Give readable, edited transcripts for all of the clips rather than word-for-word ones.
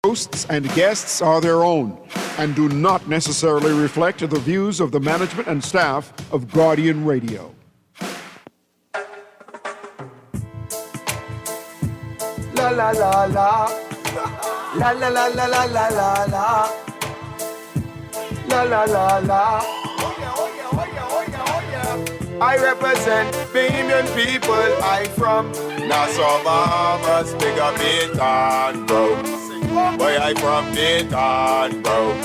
Hosts and guests are their own and do not necessarily reflect the views of the management and staff of Guardian Radio. La la la la. La la la la la la la la. La la la la. Oh yeah, oh yeah, oh yeah, oh yeah, oh yeah. I represent Bahamian people. I from Nassau, Bahamas, big up Baytown, bro. Where I from Baytown, bro.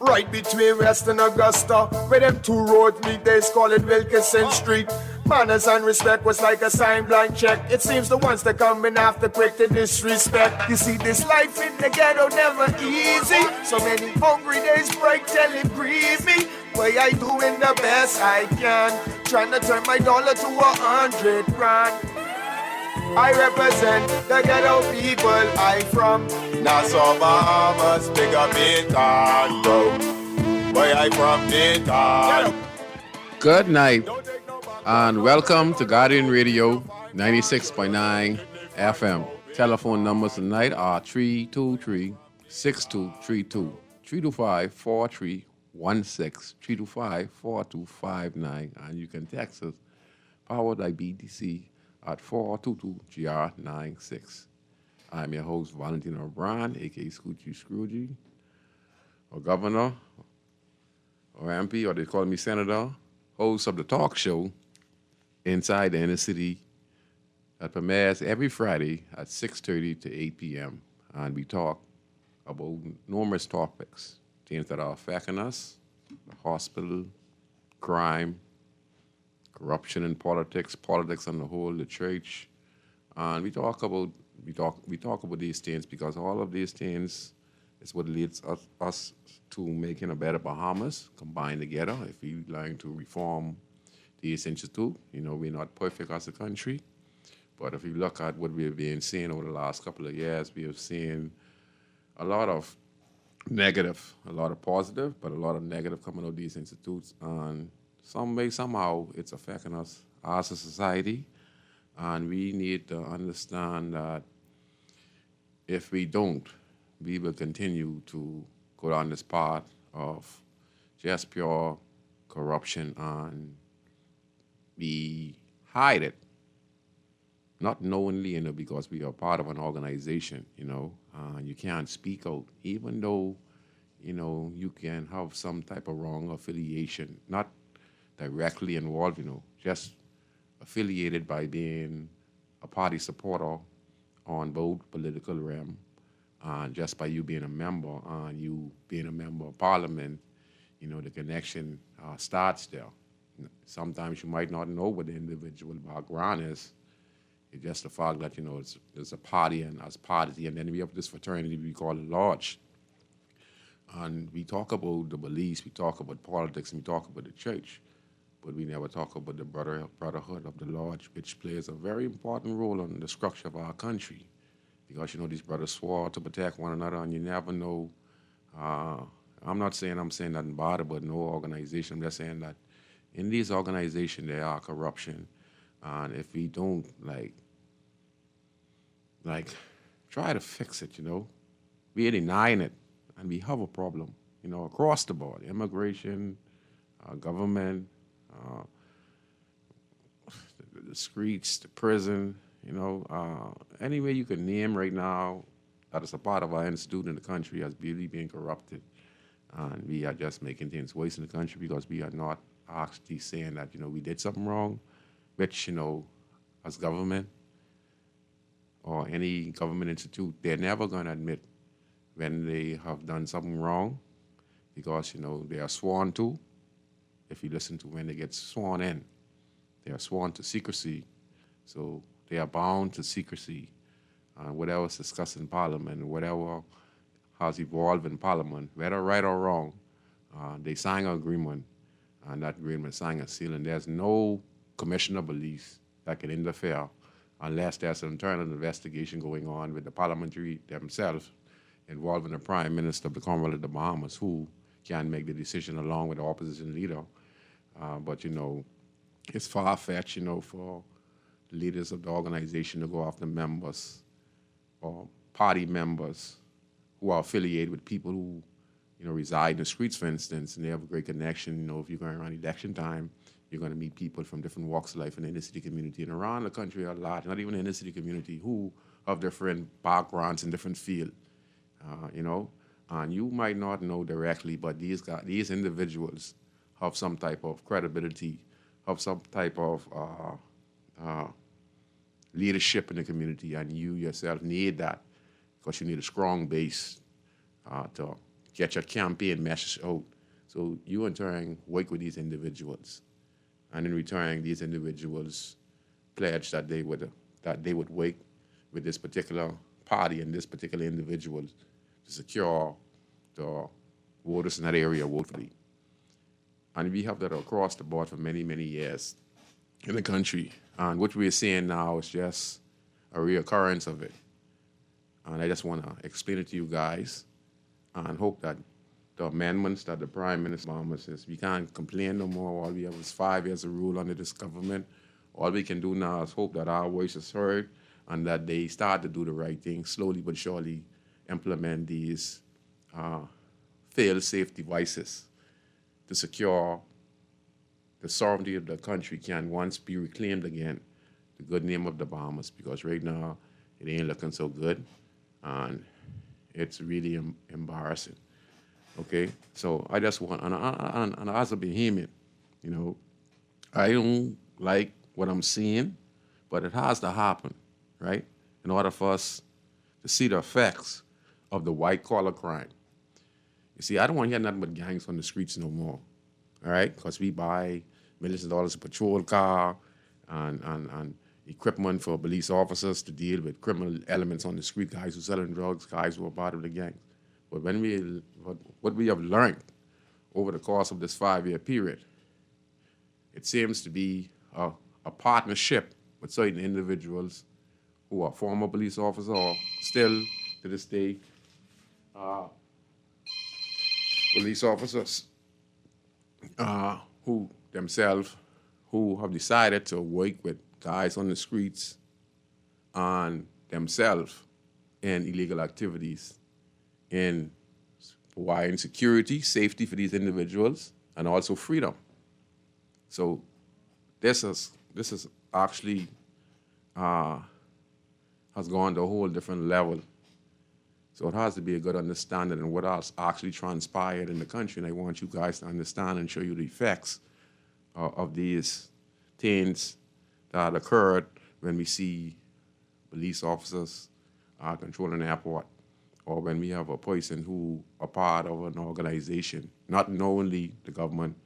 Right between West and Augusta, where them two roads meet, they call it Wilkinson Street. Manners and respect was like a sign blank check. It seems the ones that coming after quick to disrespect. You see, this life in the ghetto never easy. So many hungry days break till it grieve me. Way I doing the best I can, trying to turn my dollar to 100 grand. I represent the ghetto people. I from Nassau, Bahamas, big up Baytown, bro. Where I from Baytown. Good night, and welcome to Guardian Radio 96.9 FM. Telephone numbers tonight are 323-6232, 325-4316, 325-4259, and you can text us, powered by BDC, at 422-GR96. I'm your host, Valentino Brown, a.k.a. Scrooge, or Governor, or MP, or they call me Senator, host of the talk show inside the inner city that premieres every Friday at 6:30 to 8 p.m. And we talk about numerous topics, things that are affecting us, the hospital, crime, corruption in politics on the whole, the church. And we talk about these things because all of these things is what leads us to making a better Bahamas, combined together. If we learn to reform these institute, we're not perfect as a country, but if you look at what we have been seeing over the last couple of years, we have seen a lot of negative, a lot of positive, but a lot of negative coming out of these institutes. And some way, somehow, it's affecting us as a society. And we need to understand that if we don't, we will continue to go down this path of just pure corruption, and we hide it, not knowingly, because we are part of an organization, you can't speak out, even though, you can have some type of wrong affiliation, not directly involved, just affiliated by being a party supporter on both political realm, just by you being a member and you being a member of parliament, the connection starts there. Sometimes you might not know what the individual background is. It's just the fact that, there's a party and as party, and then we have this fraternity we call a lodge. And we talk about the beliefs, we talk about politics, and we talk about the church, but we never talk about the brotherhood of the lodge, which plays a very important role in the structure of our country. Because, these brothers swore to protect one another, and you never know. I'm not saying I'm saying nothing bad about no organization. I'm just saying that in these organizations, there are corruption. And if we don't, try to fix it, we're denying it. And we have a problem, across the board. Immigration, government, the streets, the prison, any way you can name right now that is a part of our institute in the country as really being corrupted. And we are just making things worse in the country because we are not actually saying that, we did something wrong, which, as government or any government institute, they're never going to admit when they have done something wrong because, they are sworn to. If you listen to when they get sworn in, they are sworn to secrecy. So they are bound to secrecy. Whatever is discussed in Parliament, whatever has evolved in Parliament, whether right or wrong, they sign an agreement, and that agreement sign a seal, and there's no commission of police that can interfere unless there's an internal investigation going on with the parliamentary themselves involving the Prime Minister of the Commonwealth of the Bahamas, who can make the decision along with the opposition leader. But, it's far-fetched, for the leaders of the organization to go after members or party members who are affiliated with people who, reside in the streets, for instance, and they have a great connection. If you're going around election time, you're going to meet people from different walks of life in the inner city community and around the country a lot, not even the inner city community, who have different backgrounds in different fields, and you might not know directly, but these individuals have some type of credibility, have some type of leadership in the community, and you yourself need that because you need a strong base to get your campaign message out. So you in turn work with these individuals, and in return, these individuals pledge that they would work with this particular party and this particular individual to secure the voters in that area locally. And we have that across the board for many, many years in the country. And what we're seeing now is just a reoccurrence of it. And I just want to explain it to you guys and hope that the amendments that the Prime Minister Obama says, we can't complain no more. All we have is 5 years of rule under this government. All we can do now is hope that our voice is heard and that they start to do the right thing, slowly but surely implement these fail-safe devices to secure the sovereignty of the country can once be reclaimed again, the good name of the Bahamas, because right now it ain't looking so good, and it's really embarrassing. Okay, so I just want, and as a Bahamian, I don't like what I'm seeing, but it has to happen, right? In order for us to see the effects of the white-collar crime. You see, I don't want to hear nothing but gangs on the streets no more, all right? Because we buy millions of dollars of patrol car and equipment for police officers to deal with criminal elements on the street, guys who selling drugs, guys who are part of the gangs. But what we have learned over the course of this 5-year period, it seems to be a partnership with certain individuals who are former police officers or still to this day police officers who themselves who have decided to work with guys on the streets and themselves in illegal activities in providing security, safety for these individuals, and also freedom. So this is actually has gone to a whole different level. So it has to be a good understanding of what has actually transpired in the country, and I want you guys to understand and show you the effects of these things that occurred when we see police officers controlling the airport, or when we have a person who are part of an organization, not knowingly the government.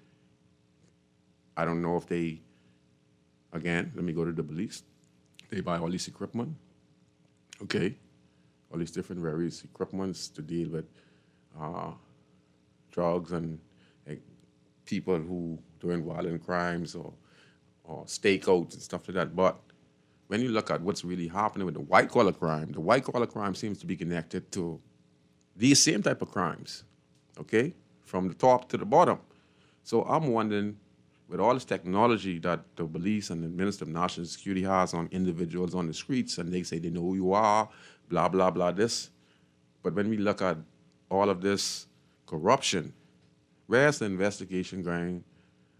I don't know if they, again, let me go to the police. They buy all this equipment, okay, all these different various equipments to deal with drugs and people who doing violent crimes or stakeouts and stuff like that. But when you look at what's really happening with the white-collar crime seems to be connected to these same type of crimes, okay, from the top to the bottom. So I'm wondering, with all this technology that the police and the Minister of National Security has on individuals on the streets, and they say they know who you are, blah, blah, blah, this. But when we look at all of this corruption, where's the investigation going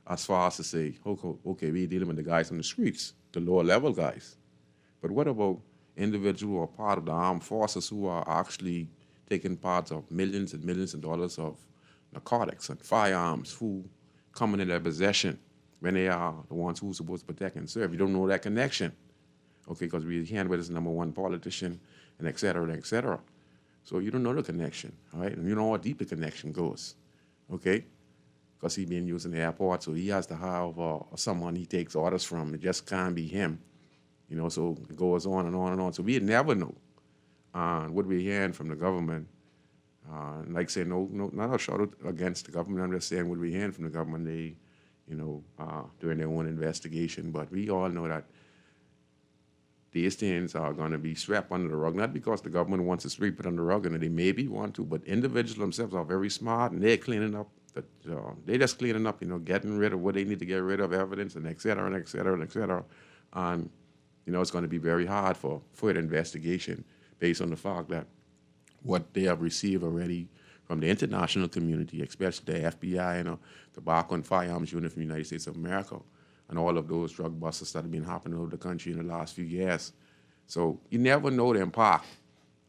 as far as to say, okay, we're dealing with the guys on the streets, the lower level guys. But what about individuals who are part of the armed forces who are actually taking parts of millions and millions of dollars of narcotics and firearms who come in their possession when they are the ones who are supposed to protect and serve? You don't know that connection, okay, because we're here with this number one politician and et cetera, and et cetera. So you don't know the connection, all right? And you know how deep the connection goes, okay? Because he's being used in the airport, so he has to have someone he takes orders from. It just can't be him, so it goes on and on and on. So we never know what we're hearing from the government. Like say, no, not a shout out against the government. I'm just saying what we're hearing from the government. They, doing their own investigation. But we all know that these things are going to be swept under the rug, not because the government wants to sweep it under the rug, and they maybe want to, but individuals themselves are very smart, and they're cleaning up. They're just cleaning up, getting rid of what they need to get rid of, evidence, and et cetera, and et cetera, and et cetera. And, it's going to be very hard for further investigation based on the fact that what they have received already from the international community, especially the FBI and the Tobacco and Firearms Unit from the United States of America, and all of those drug busts that have been happening over the country in the last few years. So you never know the impact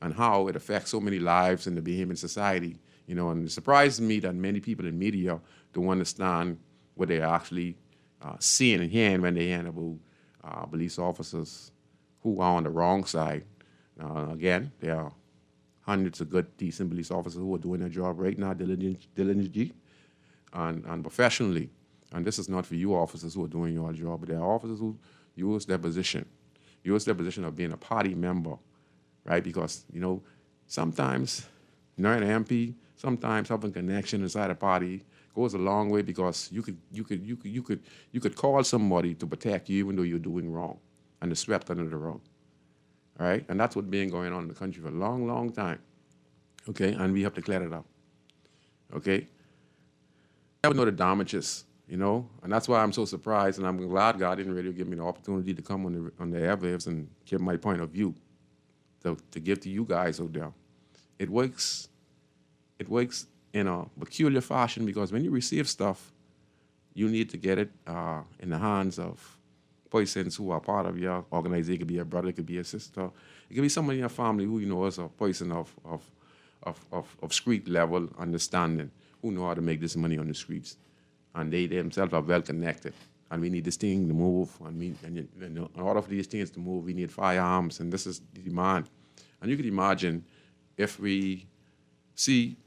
and how it affects so many lives in the Bahamian society. And it surprises me that many people in media don't understand what they're actually seeing and hearing when they hear about police officers who are on the wrong side. Again, there are hundreds of good, decent police officers who are doing their job right now diligently and professionally. And this is not for you officers who are doing your job, but there are officers who use their position of being a party member, right? Because, sometimes, an MP, sometimes having connection inside a party goes a long way, because you could call somebody to protect you even though you're doing wrong, and it's swept under the rug. All right? And that's what's been going on in the country for a long, long time. Okay? And we have to clear it up. Okay? I know the damages, and that's why I'm so surprised, and I'm glad God didn't really give me the opportunity to come on the airwaves and give my point of view to give to you guys out there. It works in a peculiar fashion, because when you receive stuff, you need to get it in the hands of persons who are part of your organization. It could be a brother, it could be a sister, it could be somebody in your family who is a person of street level understanding, who know how to make this money on the streets, and they themselves are well connected. And we need this thing to move, and in order for these things to move, we need firearms, and this is the demand. And you can imagine if we see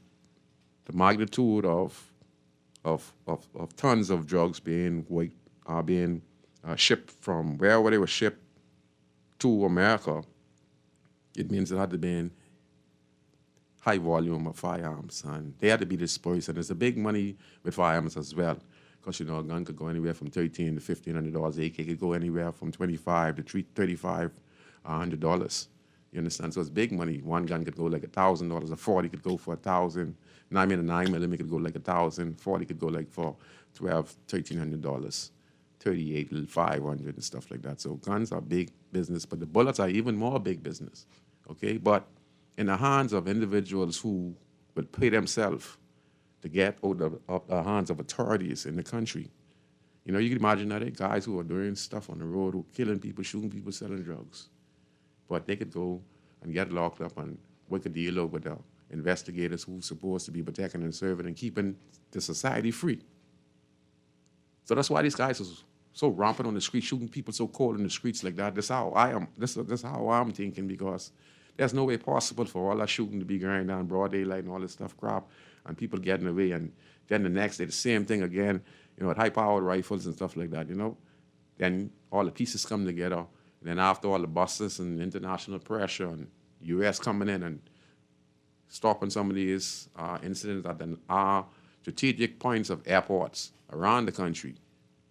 the magnitude of tons of drugs being shipped from wherever they were shipped to America, it means there had to be high volume of firearms, and they had to be dispersed. And there's a big money with firearms as well, because a gun could go anywhere from $1,300 to $1,500. AK could go anywhere from $25 to $3,500. You understand? So it's big money. One gun could go like $1,000. A 40 could go for $1,000. A 9mm could go like $1,000. 40 could go like for $1,200, $1,300. 38, $500 and stuff like that. So guns are big business, but the bullets are even more big business. Okay, but in the hands of individuals who would pay themselves to get out of the hands of authorities in the country. You can imagine that guys who are doing stuff on the road, who killing people, shooting people, selling drugs. But they could go and get locked up and work a deal over the investigators who are supposed to be protecting and serving and keeping the society free. So that's why these guys are so rampant on the street, shooting people so cold in the streets like that. That's how I am. This is how I'm thinking, because there's no way possible for all that shooting to be going down broad daylight and all this stuff crap, and people getting away. And then the next day, the same thing again, with high-powered rifles and stuff like that, Then all the pieces come together. And then after all the buses and international pressure and U.S. coming in and stopping some of these incidents at our strategic points of airports around the country,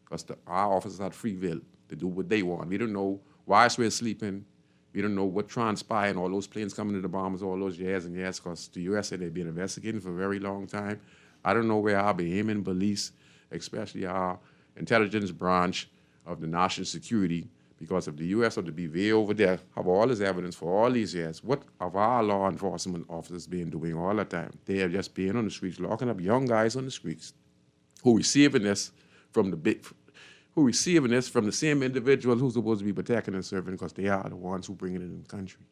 because our officers had free will to do what they want. We don't know why we're sleeping. We don't know what transpired, all those planes coming to the bombers all those years and years, because the U.S. said they've been investigating for a very long time. I don't know where our Bahamian police, especially our intelligence branch of the national security, because if the U.S. ought to be way over there, have all this evidence for all these years, what have our law enforcement officers been doing all the time? They have just been on the streets, locking up young guys on the streets, who receiving this from the same individuals who's supposed to be protecting and serving, because they are the ones who bring it in the country.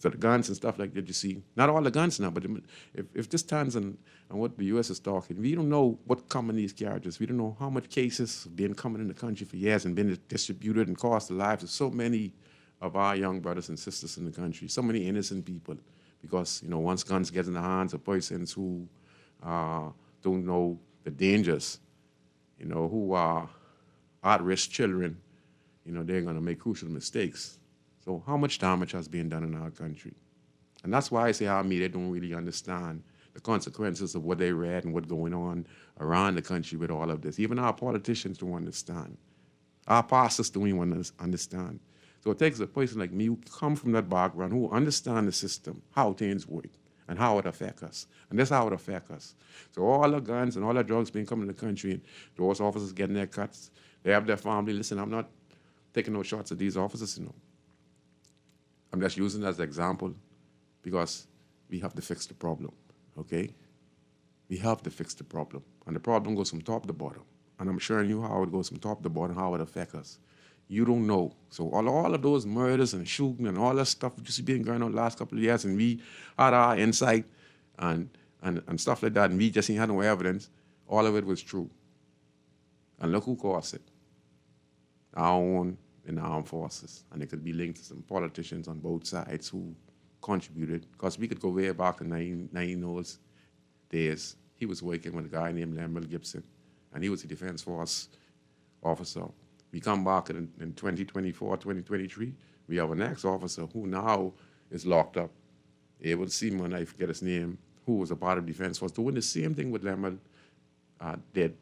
So the guns and stuff like that, you see, not all the guns now, but if this turns on what the U.S. is talking, we don't know what come in these carriages. We don't know how much cases have been coming in the country for years and been distributed and cost the lives of so many of our young brothers and sisters in the country, so many innocent people, because, once guns get in the hands of persons who don't know the dangers, who are at-risk children, they're going to make crucial mistakes. So how much damage has been done in our country? And that's why I say our media don't really understand the consequences of what they read and what's going on around the country with all of this. Even our politicians don't understand. Our pastors don't even understand. So it takes a person like me who come from that background, who understand the system, how things work, and how it affects us. And that's how it affects us. So all the guns and all the drugs being coming to the country, and those officers getting their cuts, they have their family. Listen, I'm not taking no shots at these officers, I'm just using that as an example because we have to fix the problem, okay? We have to fix the problem. And the problem goes from top to bottom. And I'm showing you how it goes from top to bottom, how it affects us. You don't know. So all of those murders and shooting and all that stuff just been going on the last couple of years, and we had our insight and stuff like that, and we just ain't had no evidence. All of it was true. And look who caused it. Our own in the armed forces. And it could be linked to some politicians on both sides who contributed. Because we could go way back in 1990s days. He was working with a guy named Lemuel Gibson, and he was a Defense Force officer. We come back in 2024, 2023, we have an ex-officer who now is locked up. Able Seaman, I forget his name, who was a part of Defense Force, doing the same thing with Lemuel did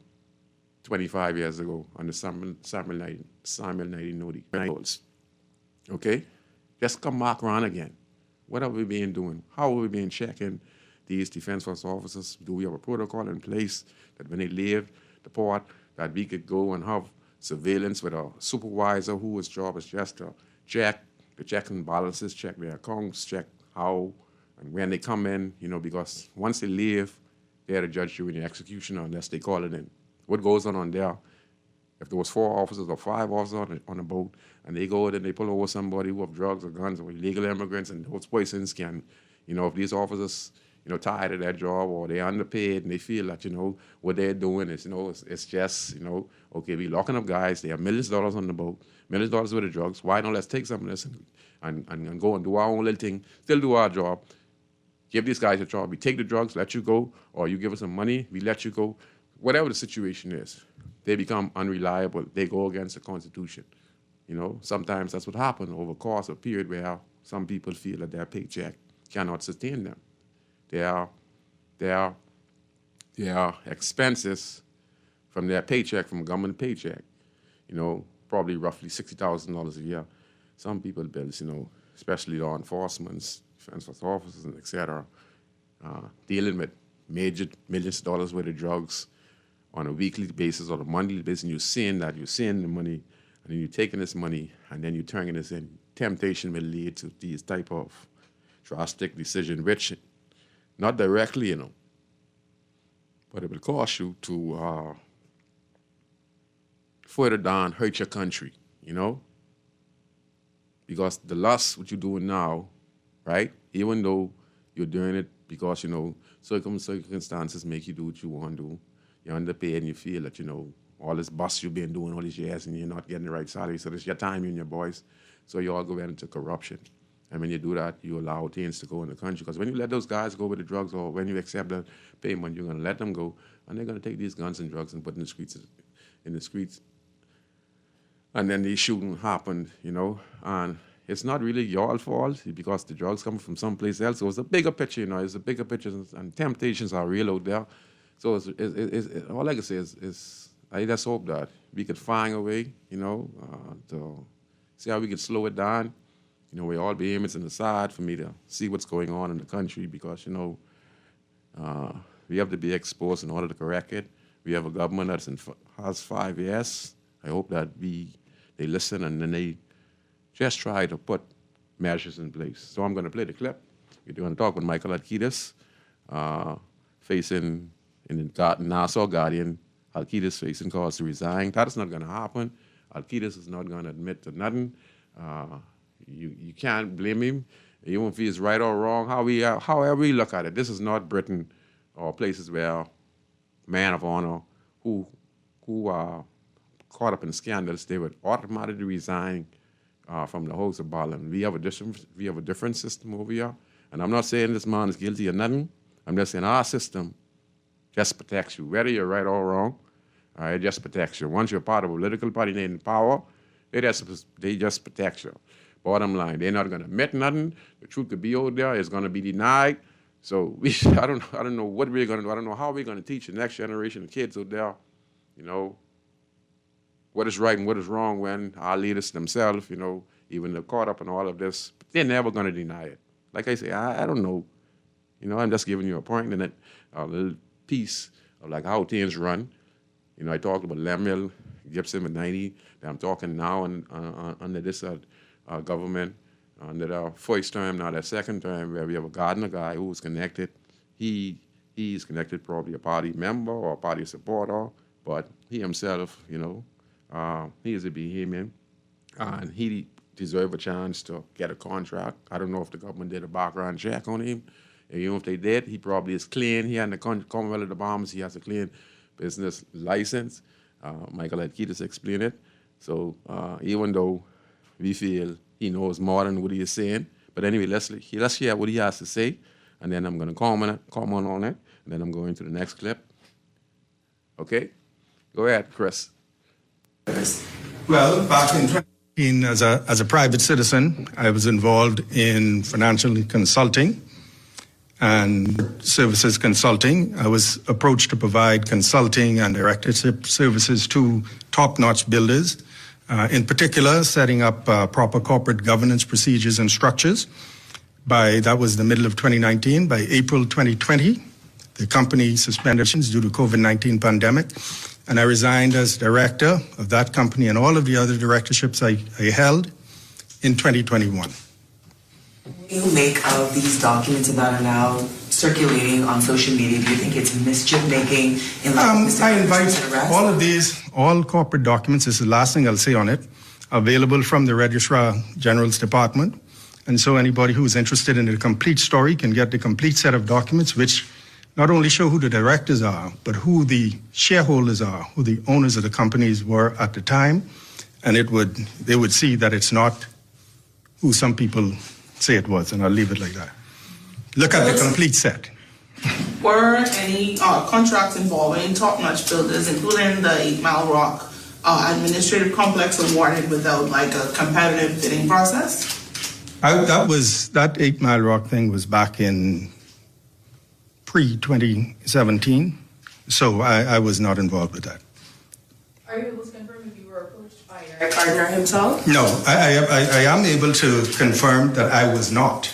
25 years ago on the Samuel 1990. Okay? Just come back around again. What have we been doing? How have we been checking these Defense Force officers? Do we have a protocol in place that when they leave the port, that we could go and have surveillance with a supervisor whose job is just to check the checks and balances, check their accounts, check how and when they come in, because once they leave, they're the judge, jury, and the executioner, unless they call it in. What goes on there? If there was 4 officers or 5 officers on a boat, and they go in and they pull over somebody who have drugs or guns or illegal immigrants, and those persons can, if these officers, tired of their job or they're underpaid and they feel that, what they're doing is, it's just, okay, we locking up guys, they have millions of dollars on the boat, millions of dollars worth of drugs, why not let's take some of this and go and do our own little thing, still do our job, give these guys a job, we take the drugs, let you go, or you give us some money, we let you go. Whatever the situation is, they become unreliable. They go against the Constitution. Sometimes that's what happens over the course of a period where some people feel that their paycheck cannot sustain them. Their expenses from their paycheck, from government paycheck, probably roughly $60,000 a year. Some people bills, especially law enforcement, defense force officers, and et cetera, dealing with major millions of dollars worth of drugs on a weekly basis or a monthly basis, and you're seeing the money, and then you're taking this money, and then you're turning this in. Temptation will lead to these type of drastic decision, which not directly, but it will cause you to further down hurt your country, because the loss, what you're doing now, right, even though you're doing it because, circumstances make you do what you want to do, you're underpaid and you feel that, all this bust you've been doing all these years and you're not getting the right salary, so it's your time, you and your boys, so you all go into corruption. And when you do that, you allow things to go in the country. Because when you let those guys go with the drugs, or when you accept the payment, you're going to let them go, and they're going to take these guns and drugs and put in the streets. And then the shooting happened, and it's not really your fault because the drugs come from someplace else. So it's a bigger picture, it's a bigger picture, and temptations are real out there. So all I can say is I just hope that we could find a way, to see how we could slow it down. We all be aiming in the side for me to see what's going on in the country because, we have to be exposed in order to correct it. We have a government that has 5 years. I hope that they listen and then they just try to put measures in place. So I'm going to play the clip. We're going to talk with Michael Alquidas, facing in the Nassau Guardian. Alquidas facing calls to resign. That is not going to happen. Alquidas is not going to admit to nothing. You can't blame him, even if he's right or wrong. However we look at it, this is not Britain or places where men of honor who are caught up in scandals, they would automatically resign from the House of Parliament. We have a different system over here, and I'm not saying this man is guilty of nothing. I'm just saying our system just protects you, whether you're right or wrong. It just protects you. Once you're part of a political party in power, they just protect you. Bottom line, they're not going to admit nothing. The truth could be out there. It's going to be denied. So I don't know what we're going to do. I don't know how we're going to teach the next generation of kids out there, what is right and what is wrong when our leaders themselves, even they're caught up in all of this. But they're never going to deny it. Like I say, I don't know. I'm just giving you a point in it, a little piece of like how things run. I talked about Lemuel Gibson with 90. I'm talking now under this government. under their first term, now their second term, where we have a Gardner guy who is connected. He's connected, probably a party member or a party supporter, but he himself, he is a Bahamian, and he deserved a chance to get a contract. I don't know if the government did a background check on him. And if they did, he probably is clean. He had the Commonwealth of the Bahamas. He has a clean business license. Michael had Ketis explain it. So even though we feel he knows more than what he is saying, but anyway, let's hear what he has to say, and then I'm going to comment on it, and then I'm going to the next clip. Okay? Go ahead, Chris. Well, back in 2018, as a private citizen, I was involved in financial consulting and services consulting. I was approached to provide consulting and directorship services to top-notch builders, in particular, setting up proper corporate governance procedures and structures. That was the middle of 2019. By April 2020, the company suspended due to COVID-19 pandemic, and I resigned as director of that company and all of the other directorships I held in 2021. What do you make of these documents that are now circulating on social media? Do you think it's mischief-making? I invite all corporate documents, this is the last thing I'll say on it, available from the Registrar General's Department. And so anybody who is interested in the complete story can get the complete set of documents, which not only show who the directors are, but who the shareholders are, who the owners of the companies were at the time. And they would see that it's not who some people say it was, and I'll leave it like that. Look at the complete set. Were any contracts involving top-notch builders, including the 8 Mile Rock administrative complex, awarded without a competitive bidding process? That 8 Mile Rock thing was back in pre-2017, so I was not involved with that. Are you able to confirm if you were approached by Eric Gardner himself? No, I am able to confirm that I was not.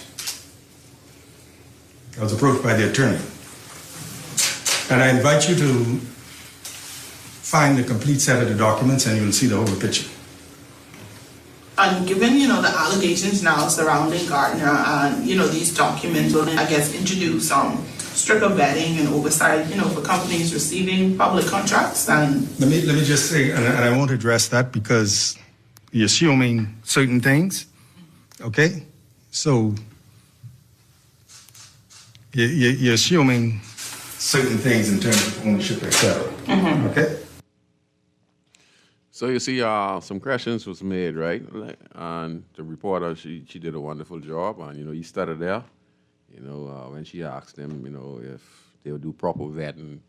I was approached by the attorney. And I invite you to find the complete set of the documents and you'll see the whole picture. And given, the allegations now surrounding Gardner and, these documents will, I guess, introduce stricter vetting and oversight, for companies receiving public contracts. And let me just say, and I won't address that because you're assuming certain things, okay? So you're assuming certain things in terms of ownership, etc. Mm-hmm. Okay? So you see, some questions was made, right? And the reporter, she did a wonderful job, and he started there. When she asked them, if they would do proper vetting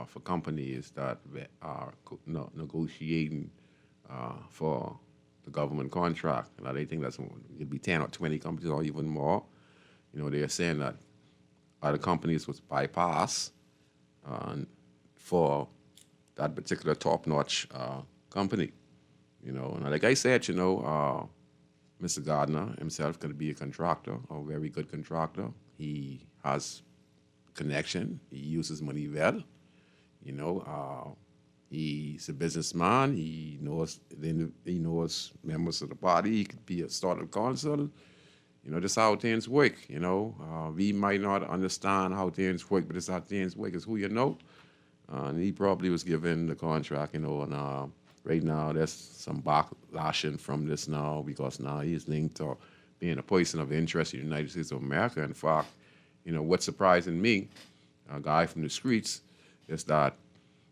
for companies that are negotiating for the government contract. And they think it'd be 10 or 20 companies or even more. They are saying that other companies was bypass for that particular top-notch company. And like I said, Mr. Gardner himself could be a contractor, a very good contractor. He has connection. He uses money well. He's a businessman. He knows members of the party. He could be a startup counsel. This is how things work. We might not understand how things work, but this is how things work. It's who you know. And he probably was given the contract, and right now, there's some backlashing from this now because now he's linked to being a person of interest in the United States of America. In fact, what's surprising me, a guy from the streets, is that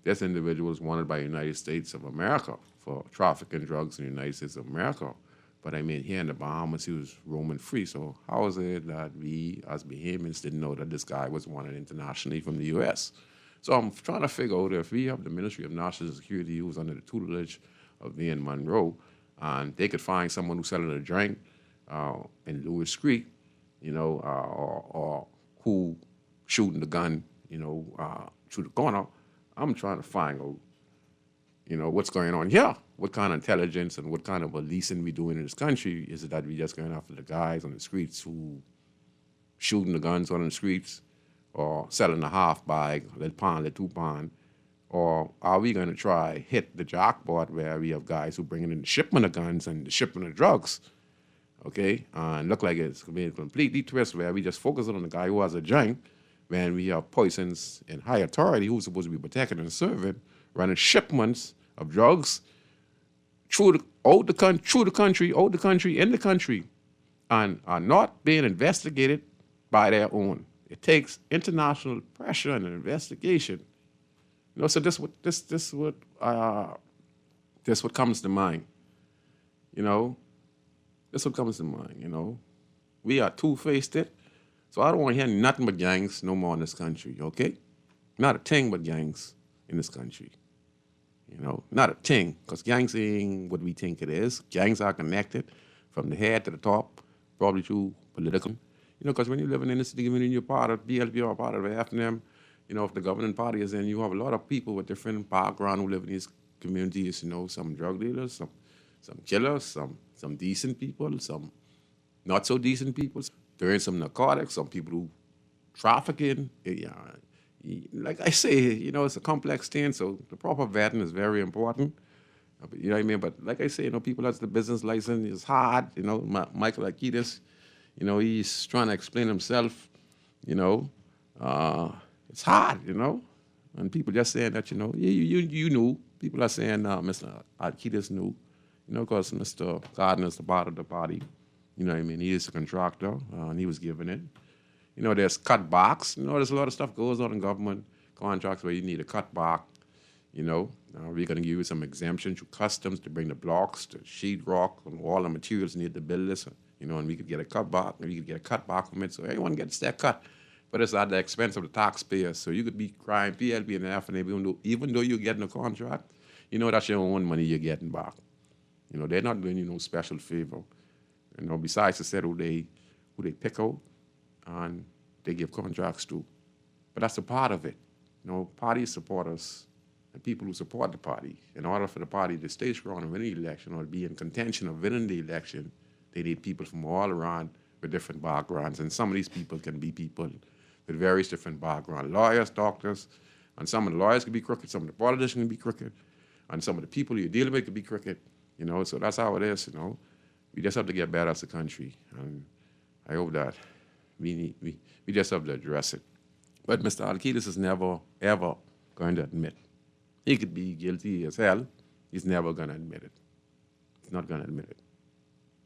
this individual is wanted by the United States of America for trafficking drugs in the United States of America. But here in the Bahamas, he was roaming free. So how is it that we, as Bahamians, didn't know that this guy was wanted internationally from the U.S.? So I'm trying to figure out if we have the Ministry of National Security who's under the tutelage of Van Monroe, and they could find someone who's selling a drink in Lewis Creek, or who shooting the gun, through the corner. I'm trying to find out, what's going on here. What kind of intelligence and what kind of policing we doing in this country? Is it that we just going after the guys on the streets who shooting the guns on the streets, or selling a half bag, a pound, a 2 pound, or are we going to try hit the jackpot where we have guys who bringing in the shipment of guns and the shipment of drugs? okay? And look like it's being completely twisted where we just focus on the guy who has a joint when we have persons in high authority who's supposed to be protecting and serving, running shipments of drugs through the country, in the country, and are not being investigated by their own. It takes international pressure and investigation. You know, so this what comes to mind. You know, this what comes to mind. You know, we are two-faced. So I don't want to hear nothing but gangs no more in this country. Okay, not a thing but gangs in this country. You know, not a thing, because gangs ain't what we think it is. Gangs are connected from the head to the top, probably through political. You know, because when you're living in this community, you're part of BLP or part of them. You know, if the governing party is in, you have a lot of people with different background who live in these communities. You know, some drug dealers, some killers, some decent people, some not so decent people. There is some narcotics, some people who trafficking. Like I say, you know, it's a complex thing, so the proper vetting is very important. You know what I mean? But like I say, you know, people that's the business license is hard. You know, Michael Akitis, you know, he's trying to explain himself. You know, it's hard. You know, and people just saying that. You know, you knew. People are saying Mr. Akitis knew. You know, because Mr. Gardner is the part of the party. You know what I mean? He is a contractor, and he was given it. You know, there's cutbacks. You know, there's a lot of stuff goes on in government contracts where you need a cutback. You know, we're going to give you some exemption through customs to bring the blocks, the sheetrock, and all the materials needed to build this. You know, and we could get a cutback, and we could get a cutback from it, so everyone gets their cut. But it's at the expense of the taxpayers. So you could be crying PLP and FNA, even though you're getting a contract, you know that's your own money you're getting back. You know, they're not doing you no special favor. You know, besides the set who they pick out and they give contracts to. But that's a part of it. You know, party supporters and people who support the party, in order for the party to stay strong and win the election or to be in contention of winning the election, they need people from all around with different backgrounds. And some of these people can be people with various different backgrounds. Lawyers, doctors, and some of the lawyers can be crooked, some of the politicians can be crooked, and some of the people you're dealing with can be crooked. You know, so that's how it is, you know. We just have to get better as a country, and I hope that we just have to address it. But Mr. Alkides is never, ever going to admit. He could be guilty as hell. He's never going to admit it. He's not going to admit it.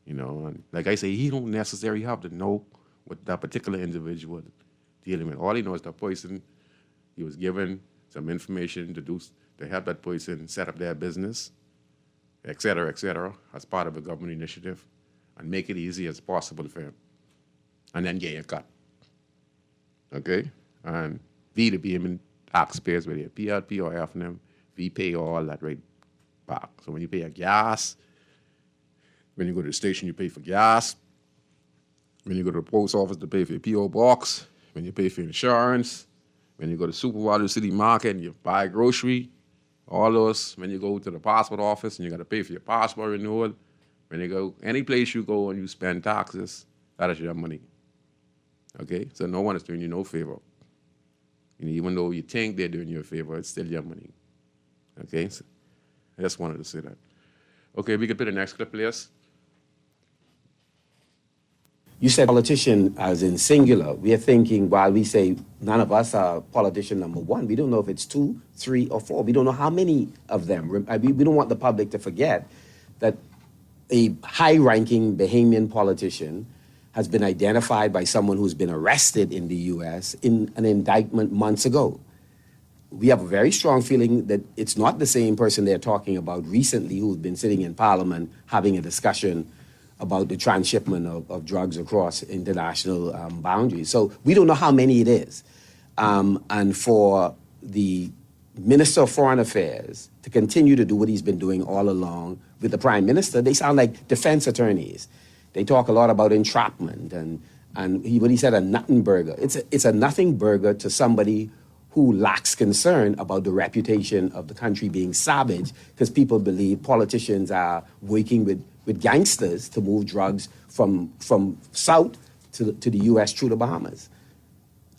You know, and like I say, he don't necessarily have to know what that particular individual dealing with. All he knows is that person, he was given some information to help that person set up their business, et cetera, as part of a government initiative, and make it easy as possible for him. And then get a cut. Okay? And we, the payment taxpayers, whether you're PLP or FNM, we pay all that right back. So when you pay a gas, when you go to the station, you pay for gas. When you go to the post office, to pay for your P.O. box. When you pay for insurance. When you go to Superwater City Market and you buy grocery. All those, when you go to the passport office and you got to pay for your passport renewal. When you go, any place you go and you spend taxes, that is your money. Okay? So no one is doing you no favor. And even though you think they're doing you a favor, it's still your money. Okay? So I just wanted to say that. Okay, we can put the next clip, please. You said politician as in singular. We are thinking, while we say none of us are politician number one, we don't know if it's 2, 3, or 4. We don't know how many of them. We don't want the public to forget that a high-ranking Bahamian politician has been identified by someone who's been arrested in the U.S. in an indictment months ago. We have a very strong feeling that it's not the same person they're talking about recently who's been sitting in Parliament having a discussion about the transshipment of drugs across international boundaries. So we don't know how many it is. And for the Minister of Foreign Affairs to continue to do what he's been doing all along with the Prime Minister, they sound like defense attorneys. They talk a lot about entrapment and what he said, a nothing burger. It's a nothing burger to somebody who lacks concern about the reputation of the country being savage, because people believe politicians are working with gangsters to move drugs from south to the U.S. through the Bahamas.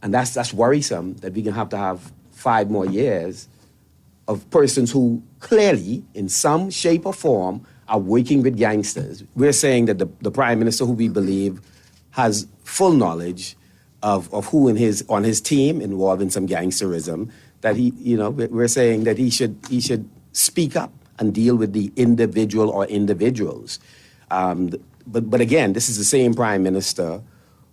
And that's worrisome, that we're going to have 5 more years of persons who clearly, in some shape or form, are working with gangsters. We're saying that the prime minister, who we believe has full knowledge of who on his team involved in some gangsterism, that we're saying that he should speak up and deal with the individual or individuals. But again, this is the same prime minister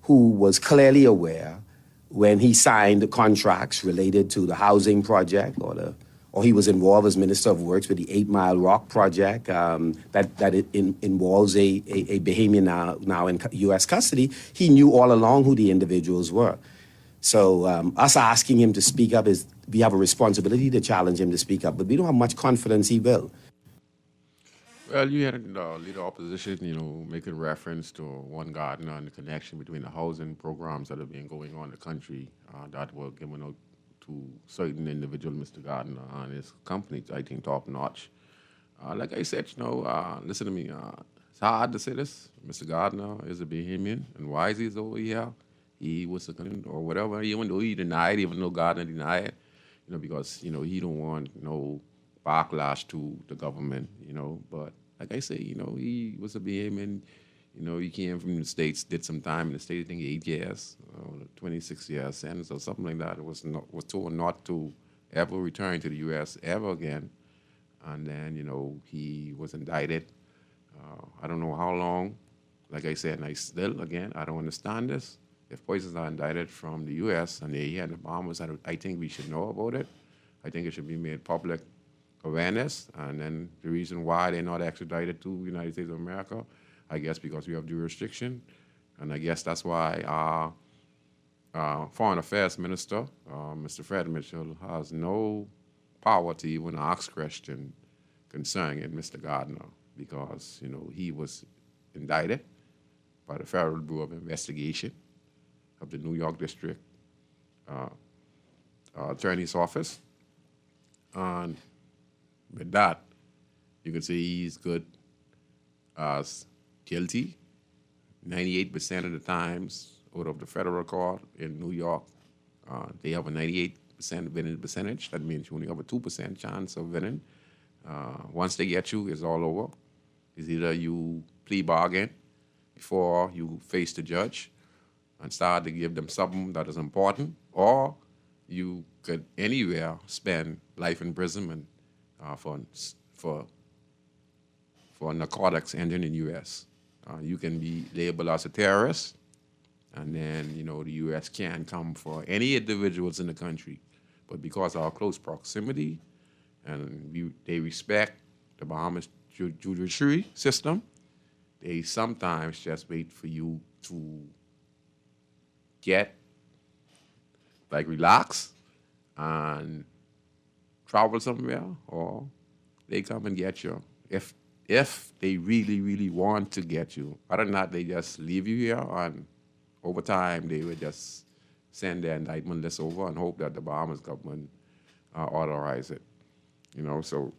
who was clearly aware when he signed the contracts related to the housing project, or he was involved as Minister of Works with the 8 Mile Rock project that it involves a Bahamian now in U.S. custody. He knew all along who the individuals were. So us asking him to speak up we have a responsibility to challenge him to speak up, but we don't have much confidence he will. Well, you had leader opposition, making reference to one Gardner and the connection between the housing programs that have been going on in the country that were given out to certain individual, Mr. Gardner and his company, I think top notch. Like I said, listen to me. It's hard to say this. Mr. Gardner is a Bahamian, and why is he over here? He was or whatever, even though he denied, even though Gardner denied it, because he don't want no backlash to the government, But like I say, he was a Bahamian. He came from the States, did some time in the States, I think 8 years, 26 years sentence or something like that. It was told not to ever return to the U.S. ever again. And then, he was indicted. I don't know how long. Like I said, and I don't understand this. If persons are indicted from the U.S. and they're here in the Bahamas, I think we should know about it. I think it should be made public awareness. And then the reason why they're not extradited to the United States of America, I guess because we have jurisdiction. And I guess that's why our Foreign Affairs Minister, Mr. Fred Mitchell, has no power to even ask question concerning Mr. Gardner, because, he was indicted by the Federal Bureau of Investigation of the New York District Attorney's Office. And with that, you can say he's good as guilty 98% of the times out of the federal court in New York. They have a 98% winning percentage. That means you only have a 2% chance of winning. Once they get you, it's all over. It's either you plea bargain before you face the judge and start to give them something that is important, or you could anywhere spend life imprisonment for narcotics entering in the U.S. You can be labeled as a terrorist, and then, the U.S. can come for any individuals in the country. But because of our close proximity and they respect the Bahamas judiciary system, they sometimes just wait for you to relax and travel somewhere, or they come and get you if they really, really want to get you. Other than that, they just leave you here, and over time, they would just send their indictment list over and hope that the Bahamas government authorize it. So,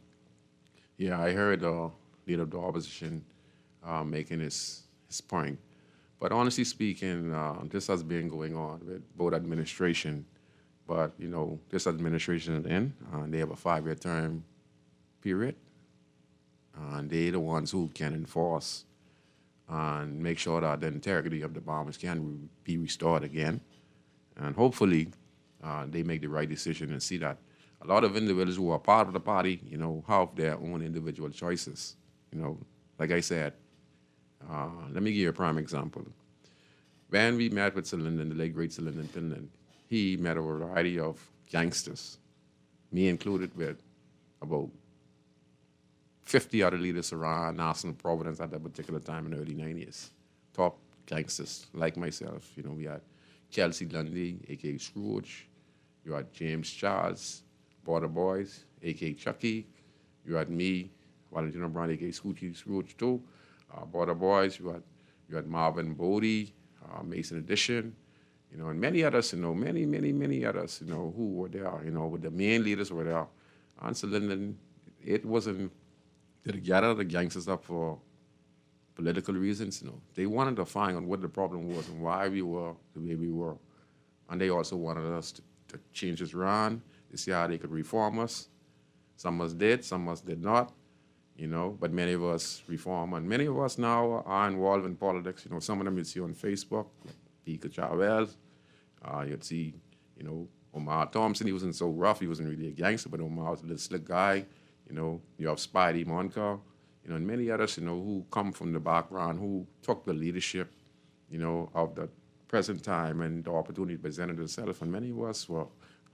yeah, I heard the leader of the opposition making his point. But honestly speaking, this has been going on with both administration. But, this administration is in, and they have a 5-year term period. And they're the ones who can enforce and make sure that the integrity of the Bahamas can be restored again. And hopefully, they make the right decision and see that a lot of individuals who are part of the party, have their own individual choices. Like I said, let me give you a prime example. When we met with Sir Lyndon, the late great Sir Lyndon Finland, he met a variety of gangsters, me included, with about 50 other leaders around national Providence at that particular time in the early 90s. Top gangsters like myself. We had Chelsea Lundy, a.k.a. Scrooge. You had James Charles, Border Boys, a.k.a. Chucky. You had me, Valentino Brown, a.k.a. Scrooge too. Border Boys. You had Marvin Bodie, Mason Edition, and many others, many others, who were there, with the main leaders were there. And Sir Lyndon, it wasn't to gather the gangsters up for political reasons, They wanted to find out what the problem was and why we were the way we were. And they also wanted us to change this around, to see how they could reform us. Some of us did, some of us did not. but many of us reform, and many of us now are involved in politics. Some of them you see on Facebook, like Pika Chavez. You'd see, Omar Thompson. He wasn't so rough. He wasn't really a gangster, but Omar was a little slick guy. You have Spidey Moncar, and many others, who come from the background, who took the leadership, of the present time and the opportunity presented itself. And many of us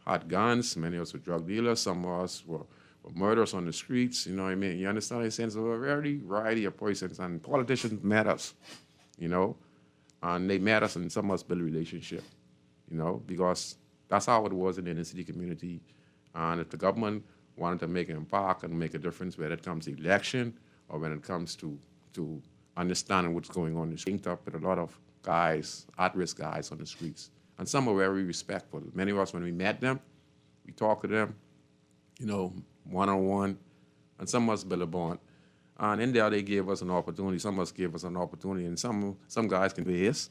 had guns. Many of us were drug dealers. Some of us were murderers on the streets. You know what I mean? You understand the sense of a very variety of persons. And politicians met us, and they met us, and some of us build a relationship, because that's how it was in the inner city community. And if the government wanted to make an impact and make a difference, whether it comes to election or when it comes to understanding what's going on, it's linked up with a lot of guys, at-risk guys on the streets. And some are very respectful. Many of us, when we met them, we talked to them, one-on-one, and some of us built a bond. And in there, they gave us an opportunity. Some of us gave us an opportunity, and some guys can do this.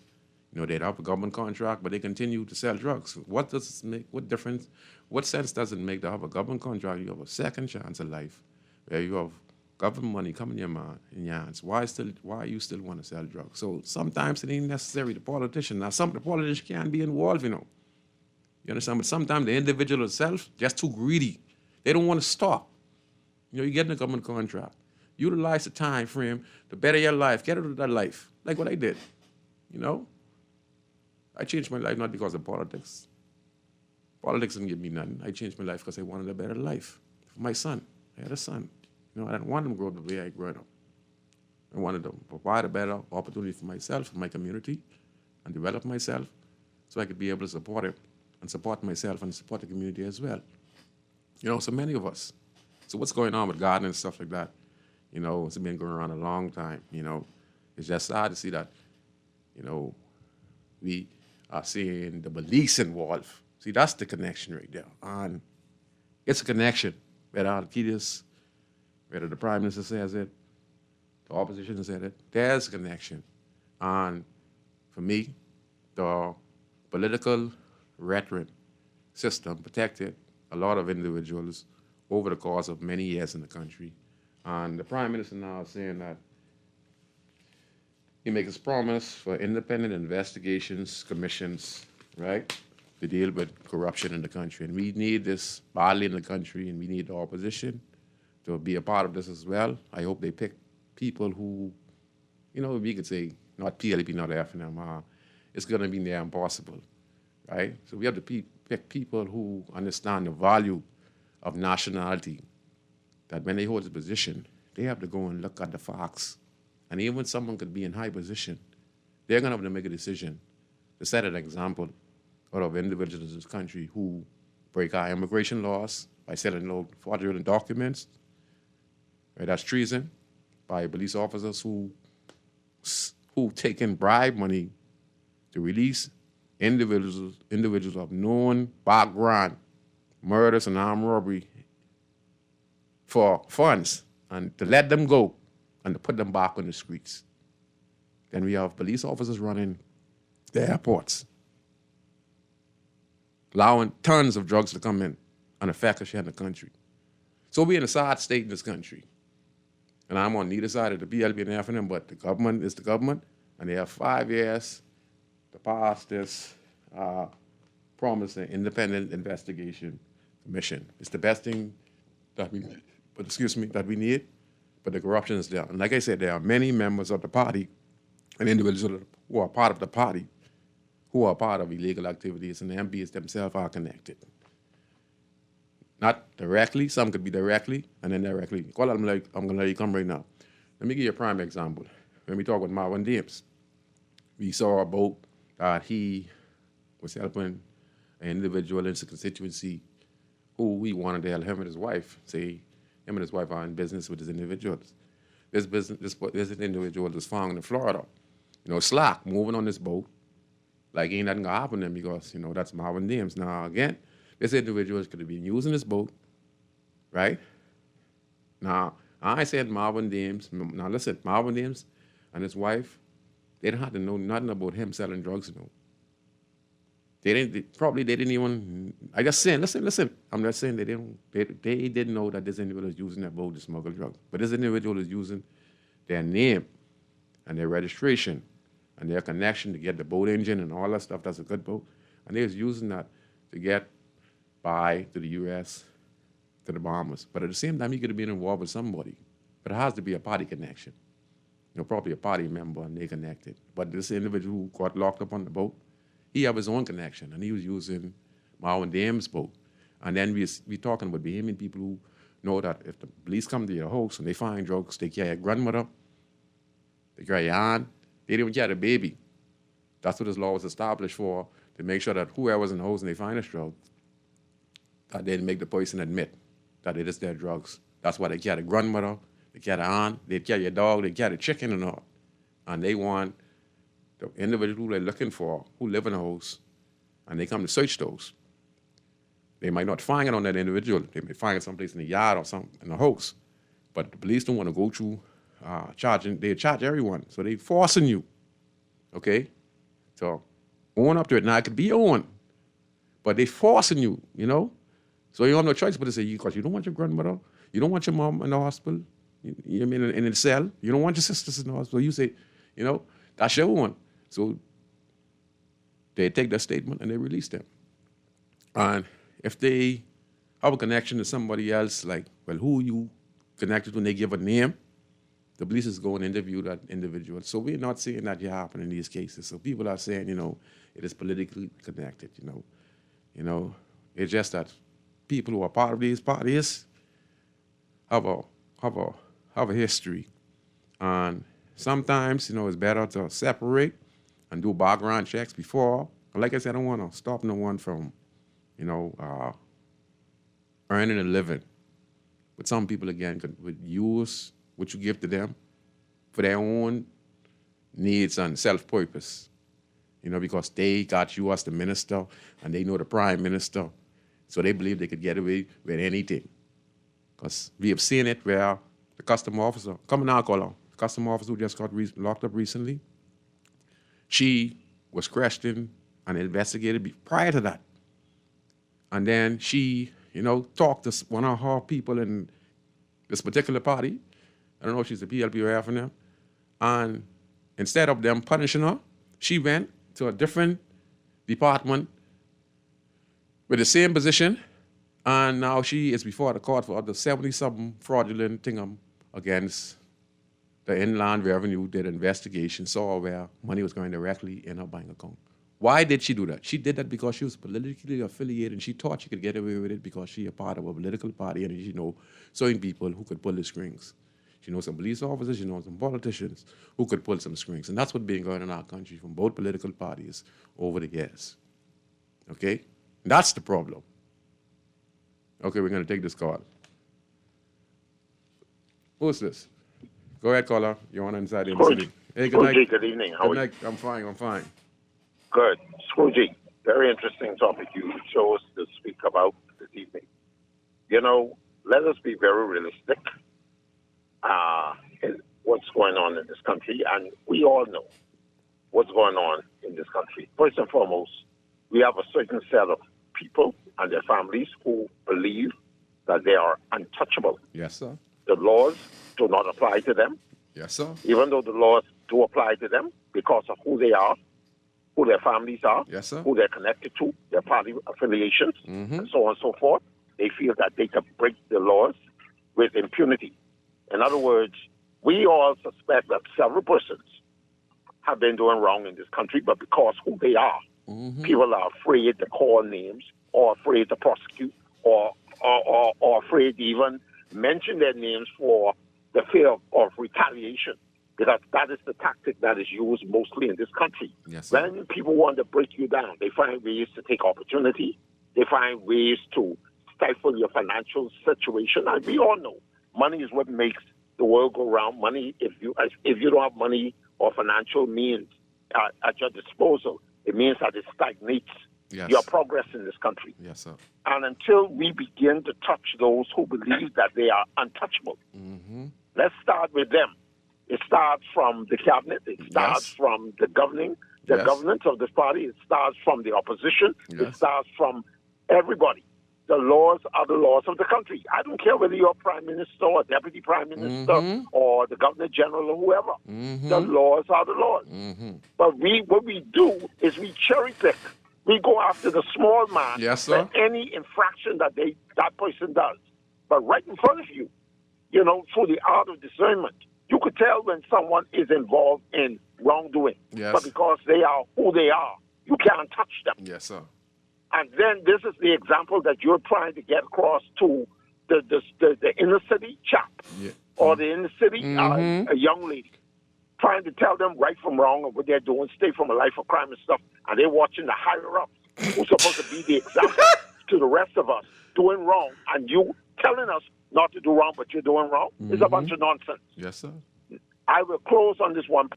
They'd have a government contract, but they continue to sell drugs. What does it make? What difference? What sense does it make to have a government contract? You have a second chance of life, where you have government money coming in your hands. Why you still want to sell drugs? So sometimes it ain't necessary the politician. Now, some of the politicians can be involved, You understand? But sometimes the individual itself just too greedy. They don't want to stop. You're getting a government contract. Utilize the time frame to better your life. Get out of that life, like what I did. I changed my life not because of politics. Politics didn't give me nothing. I changed my life because I wanted a better life for my son. I had a son. I didn't want him to grow up the way I grew up. I wanted to provide a better opportunity for myself, for my community, and develop myself so I could be able to support him and support myself and support the community as well. So many of us. So what's going on with gardening and stuff like that? It's been going around a long time. It's just sad to see that, we are seeing the police involved. See, that's the connection right there. And it's a connection. Whether Al-Qaeda, whether the Prime Minister says it, the opposition said it, there's a connection. And for me, the political rhetoric system protected a lot of individuals over the course of many years in the country. And the Prime Minister now is saying that he makes his promise for independent investigations, commissions, right, to deal with corruption in the country. And we need this badly in the country, and we need the opposition to be a part of this as well. I hope they pick people who, we could say, not PLP, not FNM, it's going to be near impossible, right? So we have to pick people who understand the value of nationality, that when they hold a position, they have to go and look at the facts. And even when someone could be in high position, they're going to have to make a decision to set an example out of individuals in this country who break our immigration laws by selling fraudulent documents. Right, that's treason by police officers who take in bribe money to release individuals of known background, murders and armed robbery for funds, and to let them go and to put them back on the streets. Then we have police officers running the airports, allowing tons of drugs to come in and affect us here in the country. So we're in a sad state in this country. And I'm on neither side of the BLP and FNM, but the government is the government, and they have 5 years to pass this promising independent investigation commission. It's the best thing that we need, but the corruption is there. And like I said, there are many members of the party and individuals who are part of the party who are part of illegal activities, and the MPs themselves are connected. Not directly, some could be directly and indirectly. Call them like, I'm going to let you come right now. Let me give you a prime example. When we talk with Marvin James, we saw a boat that he was helping an individual in his constituency who he wanted to help him and his wife. Say, him and his wife are in business with these individuals. This individual was found in Florida, slack, moving on this boat, like ain't nothing gonna happen to him because, that's Marvin James. Now, again, this individual could have been using this boat, right? Now, I said Marvin James. Now, listen, Marvin James and his wife, they don't have to know nothing about him selling drugs, They didn't even. I just saying, listen. I'm not saying they didn't know that this individual is using that boat to smuggle drugs, but this individual is using their name and their registration and their connection to get the boat engine and all that stuff. That's a good boat, and they was using that to get by to the U.S. to the Bahamas. But at the same time, he could have been involved with somebody, but it has to be a party connection. Probably a party member, and they connected. But this individual who got locked up on the boat, he have his own connection, and he was using Marvin Dame's boat. And then we talking about Bahamian people who know that if the police come to your house and they find drugs, they carry your grandmother, they carry your aunt, they don't carry the baby. That's what this law was established for, to make sure that whoever's in the house and they find this drug, that they make the person admit that it is their drugs. That's why they carry the grandmother, they carry the aunt, they carry a dog, they carry chicken and all. And they want the individual who they're looking for, who live in the house, and they come to search those. They might not find it on that individual. They may find it someplace in the yard or something in the house. But the police don't want to go through charging. They charge everyone. So they forcing you. Okay? So own up to it. Now, it could be your own. But they forcing you, So you have no choice but to say, because you don't want your grandmother, you don't want your mom in the hospital, you mean in the cell, you don't want your sisters in the hospital. You say, that's your one. So they take that statement and they release them. And if they have a connection to somebody else, like, well, who you connected to, when they give a name, the police is going to interview that individual. So we're not saying that you happen in these cases. So people are saying, it is politically connected, It's just that people who are part of these parties have a history. And sometimes, it's better to separate and do background checks before. Like I said, I don't want to stop no one from, earning a living. But some people, again, would use what you give to them for their own needs and self-purpose, because they got you as the minister and they know the prime minister. So they believe they could get away with anything. Because we have seen it where the custom officer, the custom officer who just got locked up recently, she was questioned and investigated prior to that. And then she, talked to one of her people in this particular party. I don't know if she's a PLP or half of them. And instead of them punishing her, she went to a different department with the same position, and now she is before the court for the 70-something fraudulent thing against the Inland Revenue. Did an investigation, saw where money was going directly in her bank account. Why did she do that? She did that because she was politically affiliated, and she thought she could get away with it because she a part of a political party, and she know certain people who could pull the strings. She knows some police officers, she knows some politicians who could pull some strings. And that's what's been going on in our country from both political parties over the years. Okay? That's the problem. Okay, we're going to take this call. Who's this? Go ahead, caller. You're on Inside the City. Hey, good night. Good evening. How are you? I'm fine. Good. Scrooge, very interesting topic you chose to speak about this evening. Let us be very realistic in what's going on in this country, and we all know what's going on in this country. First and foremost, we have a certain set of people and their families who believe that they are untouchable. Yes, sir. The laws do not apply to them. Yes, sir. Even though the laws do apply to them because of who they are, who their families are, yes, sir, who they're connected to, their party affiliations, and so on and so forth. They feel that they can break the laws with impunity. In other words, we all suspect that several persons have been doing wrong in this country, but because who they are, people are afraid to call names or afraid to prosecute or afraid to even mention their names for the fear of retaliation. Because that is the tactic that is used mostly in this country. Yes, sir. When people want to break you down, they find ways to take opportunity. They find ways to stifle your financial situation. And we all know money is what makes the world go round. Money, if you don't have money or financial means at your disposal, it means that it stagnates your progress in this country. Yes, sir. And until we begin to touch those who believe that they are untouchable, let's start with them. It starts from the cabinet. It starts from the governing The Yes. governance of this party, it starts from the opposition. It Yes. starts from everybody. The laws are the laws of the country. I don't care whether you're prime minister or deputy prime minister or the governor general or whoever. The laws are the laws. But what we do is we cherry pick. We go after the small man Yes, sir. for any infraction that that person does. But right in front of you, through the art of discernment, you could tell when someone is involved in wrongdoing. Yes. But because they are who they are, you can't touch them. Yes, sir. And then this is the example that you're trying to get across to the inner city chap Yeah. or the inner city a young lady, trying to tell them right from wrong and what they're doing, stay from a life of crime and stuff. And they're watching the higher ups who's supposed to be the example to the rest of us doing wrong, and you telling us not to do wrong, but you're doing wrong. It's a bunch of nonsense. Yes, sir. I will close on this one.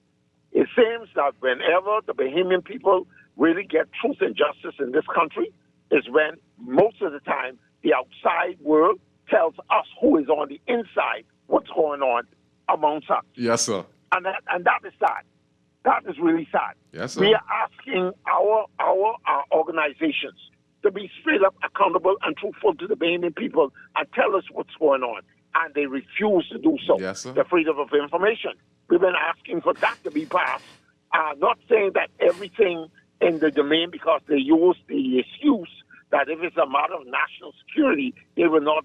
It seems that whenever the Bahamian people really get truth and justice in this country is when most of the time the outside world tells us who is on the inside what's going on amongst us. Yes, sir. And that is sad. That is really sad. Yes, sir. We are asking our organizations to be straight up accountable and truthful to the Bahamian people and tell us what's going on. And they refuse to do so. Yes, sir. The freedom of information. We've been asking for that to be passed. Not saying that everything in the domain, because they use the excuse that if it's a matter of national security, they would not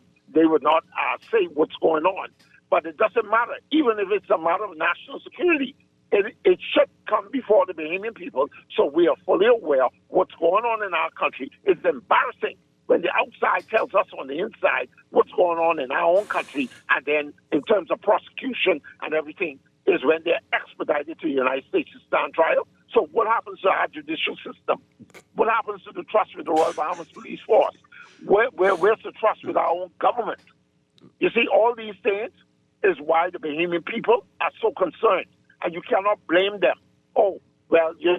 say what's going on. But it doesn't matter. Even if it's a matter of national security, it should come before the Bahamian people so we are fully aware what's going on in our country. It's embarrassing when the outside tells us on the inside what's going on in our own country, and then in terms of prosecution and everything is when they're expedited to the United States to stand trial. So what happens to our judicial system? What happens to the trust with the Royal Bahamas Police Force? Where's the trust with our own government? You see, all these things is why the Bahamian people are so concerned. And you cannot blame them. Oh, well, you're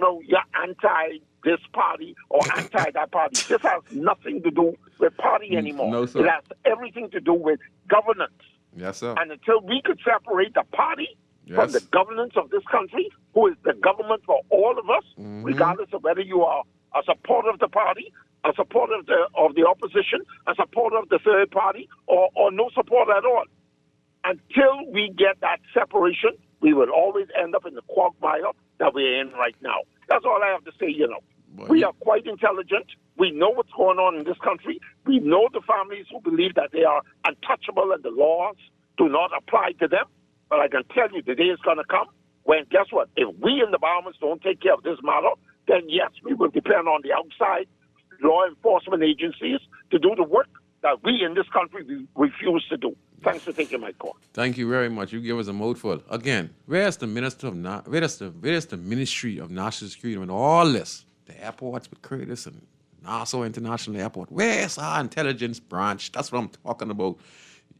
anti this party or anti that party. This has nothing to do with party anymore. No, sir. It has everything to do with governance. Yes, sir. And until we could separate the party from Yes. the governance of this country, who is the government for all of us, regardless of whether you are a supporter of the party, a supporter of the opposition, a supporter of the third party, or no support at all. Until we get that separation, we will always end up in the quagmire that we're in right now. That's all I have to say, We are quite intelligent. We know what's going on in this country. We know the families who believe that they are untouchable and the laws do not apply to them. But I can tell you, the day is going to come when, guess what? If we in the Bahamas don't take care of this matter, then yes, we will depend on the outside law enforcement agencies to do the work that we in this country refuse to do. Thanks for taking my call. Thank you very much. You give us a mouthful. Again, where's the where's the Ministry of National Security and all this? The airports with Curtis and Nassau International Airport. Where's our intelligence branch? That's what I'm talking about.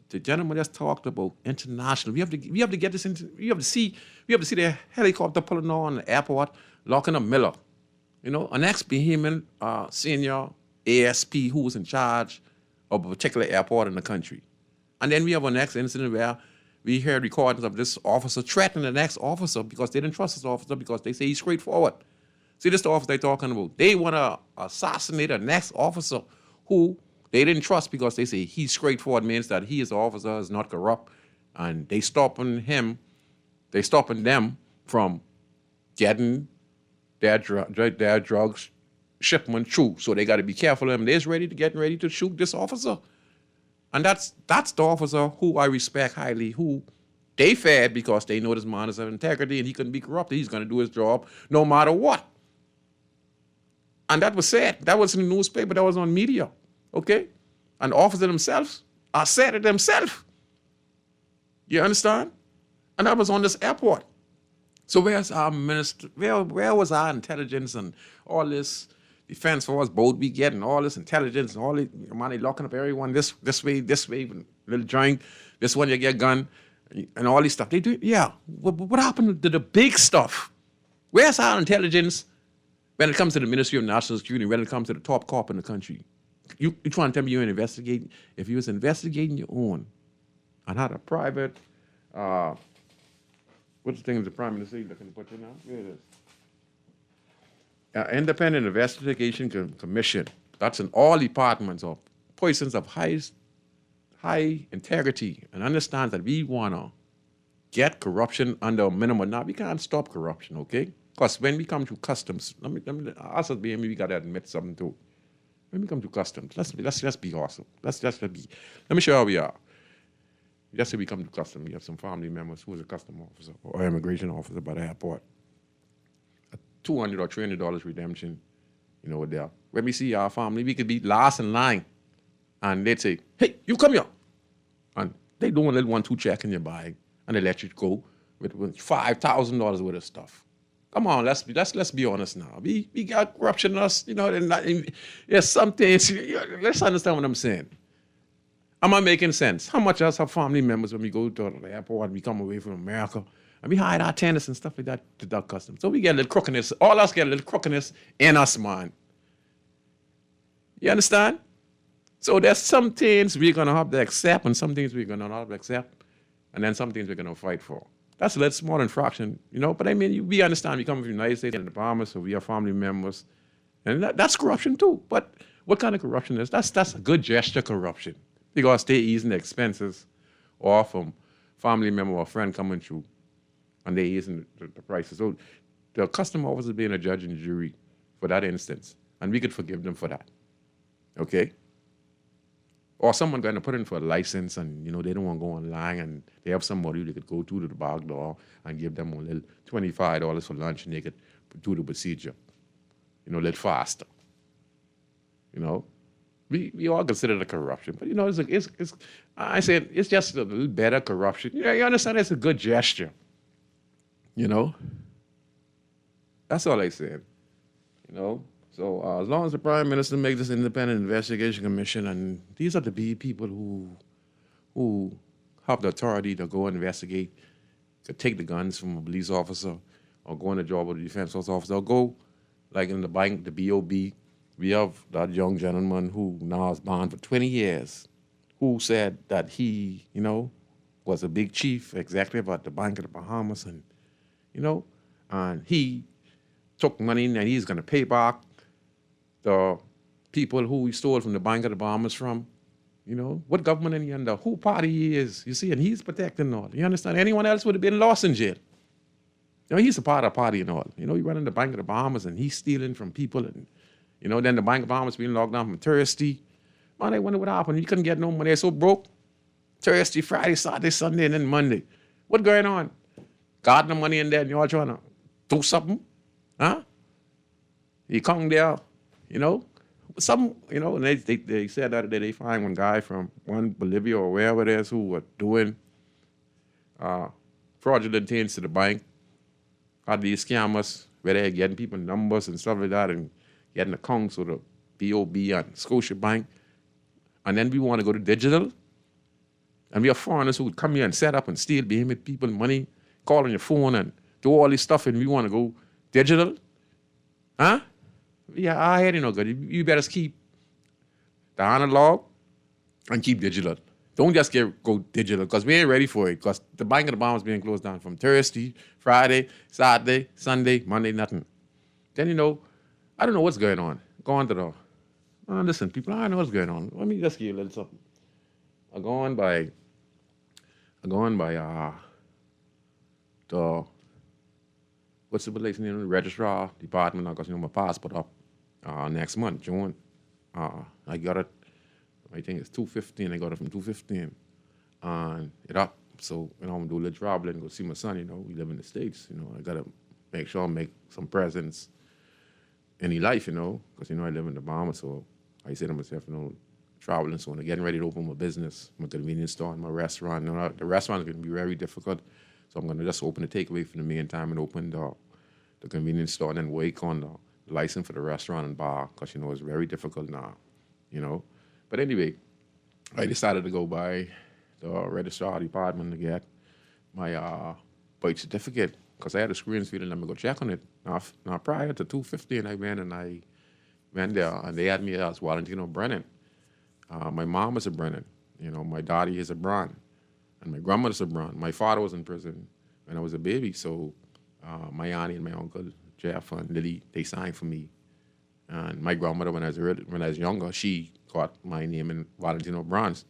The gentleman just talked about international. We have to get this into. We have to see the helicopter pulling on the airport, locking up Miller. An ex-Bahamian senior ASP who was in charge of a particular airport in the country. And then we have a next incident where we heard recordings of this officer threatening the next officer because they didn't trust this officer because they say he's straightforward. See, this is the officer they're talking about. They want to assassinate a next officer who they didn't trust because they say he's straightforward, means that he is an officer, is not corrupt, and they stopping them from getting their drugs shipment through. So they got to be careful of him. They're getting ready to shoot this officer. And that's the officer who I respect highly, who they fed because they know this man is of integrity and he couldn't be corrupted. He's going to do his job no matter what. And that was said. That was in the newspaper. That was on media. Okay? And the officers themselves said it themselves. You understand? And that was on this airport. So where's our minister? Where was our intelligence and all this defense force boat we getting, all this intelligence and all the money locking up everyone this way, little joint, this one you get gun, and all this stuff. They do, yeah. What happened to the big stuff? Where's our intelligence when it comes to the Ministry of National Security, when it comes to the top cop in the country? You trying to tell me you're investigating? If you was investigating your own and had a private, what's the thing the Prime Minister looking to put you now? Where it is? independent investigation commission. That's in all departments of persons of high integrity and understands that we wanna get corruption under a minimum. Now we can't stop corruption, okay? Because when we come to customs, let me us as BME, we gotta admit something too. When we come to customs, let's be awesome. Let me show you how we are. Just say we come to customs, we have some family members who is a custom officer or immigration officer by the airport. A $200 or $300 redemption, there. When we see our family, we could be last in line. And they'd say, hey, you come here. And they do a little 1-2 check in your bag and they let you go with $5,000 worth of stuff. Come on, let's be honest now. We got corruption in us, there's some things, let's understand what I'm saying. Am I making sense? How much us have family members when we go to the airport and we come away from America and we hide our tenants and stuff like that to duck customs. So we get a little crookedness, all us get a little crookedness in us, man. You understand? So there's some things we're going to have to accept and some things we're going to not accept and then some things we're going to fight for. That's a little small infraction, but I mean, we understand we come from the United States and the Bahamas, so we are family members. And that's corruption too. But what kind of corruption is? That's a good gesture corruption. Because they're easing the expenses off from family member or friend coming through and they're easing the prices. So the custom officer being a judge and jury for that instance, and we could forgive them for that. Okay? Or someone going to put in for a license and, they don't want to go online and they have somebody they could go to the back door and give them a little $25 for lunch and they could do the procedure, a little faster. We all consider it corruption, but I said it's just a little better corruption. You understand? It's a good gesture. That's all I said. So as long as the Prime Minister makes this independent investigation commission, and these are the people who have the authority to go investigate, to take the guns from a police officer, or go on the job of the defense officer, or go like in the bank, the BOB. We have that young gentleman who now is banned for 20 years, who said that he, was a big chief executive at the Bank of the Bahamas, and, and he took money and he's going to pay back the people who he stole from the Bank of the Bahamas from. What government he under, who party he is, you see, and he's protecting all. You understand? Anyone else would have been lost in jail. He's a part of the party and all. He running the Bank of the Bahamas and he's stealing from people and, then the Bank of Bahamas being locked down from Thursday. Man, I wonder what happened. You couldn't get no money. They're so broke. Thursday, Friday, Saturday, Sunday, and then Monday. What going on? Got the money in there and you all trying to do something? Huh? You come there, some, and they said that they find one guy from Bolivia or wherever it is who were doing fraudulent things to the bank. Had these scammers where they're getting people numbers and stuff like that and getting accounts with the BOB and Scotia Bank. And then we want to go to digital. And we have foreigners who would come here and set up and steal behemoth people money, call on your phone and do all this stuff, and we want to go digital. Huh? Yeah, I heard good. You better keep the analog and keep digital. Don't just go digital, because we ain't ready for it, because the Bank of the Bahamas being closed down from Thursday, Friday, Saturday, Sunday, Monday, nothing. Then, I don't know what's going on. Go on to the... listen, people, I don't know what's going on. Let me just give you a little something. I go on by the... What's the place name? The registrar department. Because, my passport up next month, June. I got it, I think it's 2:15. I got it from 2:15. And it up. So, I'm going to do a little traveling, go see my son, We live in the States, I got to make sure I make some presents in his life, because, I live in the Bahamas. So I say to myself, traveling. So when I'm getting ready to open my business, my convenience store and my restaurant, the restaurant is going to be very difficult. So I'm going to just open the takeaway for the meantime and open the convenience store and then wait on the license for the restaurant and bar, because, it's very difficult now, But anyway, I decided to go by the registrar department to get my birth certificate, because I had a screen feed and let me go check on it. Now prior to 2:15, I went there and they had me as Valentino Brennan. My mom is a Brennan, my daddy is a Brown, and my grandmother's a Brown. My father was in prison when I was a baby, so my auntie and my uncle Jeff and Lily, they signed for me. And my grandmother, when I was younger, she got my name in Valentino Bronze.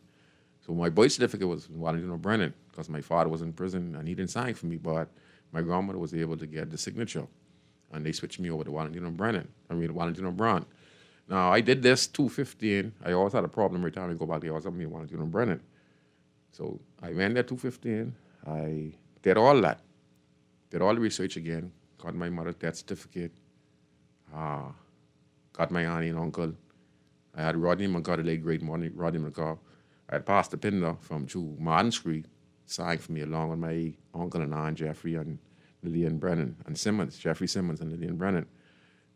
So my birth certificate was Valentino Brennan because my father was in prison and he didn't sign for me, but my grandmother was able to get the signature. And they switched me over to Valentino Brown. Now, I did this 215. I always had a problem every time I go back there. I was up me Valentino Brennan. So I went there 215. I did all that. Did all the research again. Got my mother's death certificate. Got my auntie and uncle. I had Rodney McCaw, the late great Rodney McCaw. I had Pastor Pinder from Martin Street signed for me along with my uncle and aunt Jeffrey and Lillian Brennan and Jeffrey Simmons and Lillian Brennan.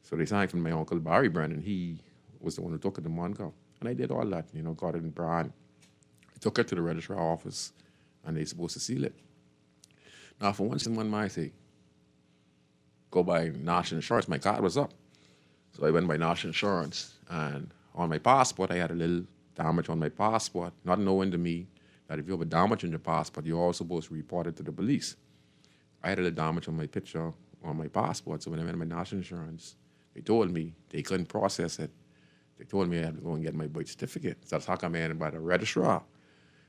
So they signed for my uncle Barry Brennan. He was the one who took it to Montcalm. And I did all that, got it in Brand. I took it to the registrar office and they supposed to seal it. Now, for once in one mind, I say, go by national insurance. My card was up. So I went by national insurance. And on my passport, I had a little damage on my passport, not knowing to me that if you have a damage on your passport, you're also supposed to report it to the police. I had a little damage on my picture on my passport. So when I went to my national insurance, they told me they couldn't process it. They told me I had to go and get my birth certificate. So that's how come I ended by the registrar.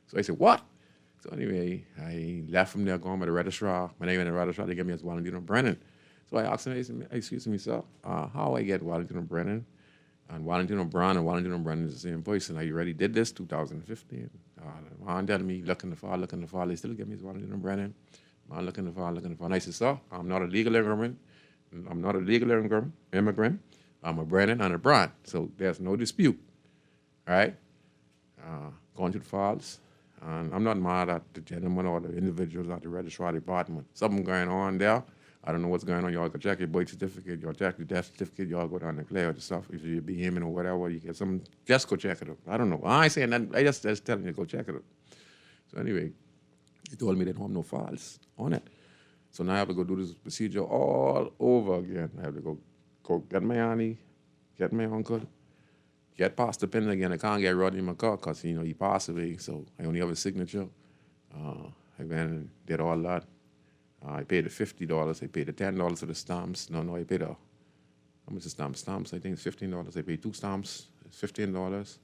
So I said, what? So anyway, I left from there going by the registrar. When I went to the registrar, they gave me as Valentino Brennan. So I asked him, I said, excuse me, sir, how I get Valentino Brennan? And Valentino Brown and Valentino Brennan is the same person. I already did this 2015. Man telling me, looking the file. They still give me as Valentino Brennan. Man looking the file. And I said, sir, I'm not a legal immigrant. I'm a Brennan and a Brown. So there's no dispute. All right? Going through the files. And I'm not mad at the gentleman or the individuals at the registrar department. Something going on there. I don't know what's going on. Y'all can check your birth certificate, y'all check your death certificate, y'all go down and clear the stuff. If you're behemoth or whatever, you get some, just go check it out. I don't know. I ain't saying that. I just telling you to go check it out. So anyway, he told me they don't have no files on it. So now I have to go do this procedure all over again. I have to go get my auntie, get my uncle, get Pastor Penn again. I can't get Rodney McCaw because, he passed away, so I only have his signature. I went and did all that. I paid the $50. I paid the $10 for the stamps. No, I paid how much is stamps? Stamps, I think it's $15. I paid 2 stamps. It's $15.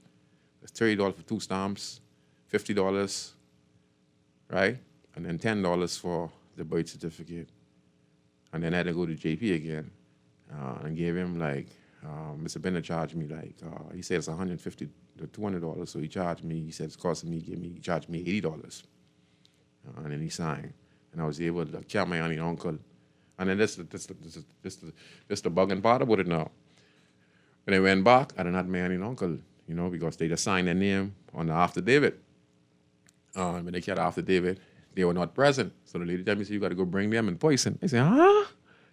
It's $30 for 2 stamps, $50, right? And then $10 for the birth certificate. And then I had to go to JP again and gave him Mr. Bennett charged me he said it's $150 to $200. So he charged me, he said it's costing me, he charged me $80. And then he signed. And I was able to count my auntie and uncle. And then this the bugging part about it now. When I went back, I didn't have my auntie and uncle, because they just signed their name on the affidavit. When they got the affidavit, they were not present. So the lady told me, you got to go bring them in person. I said, huh?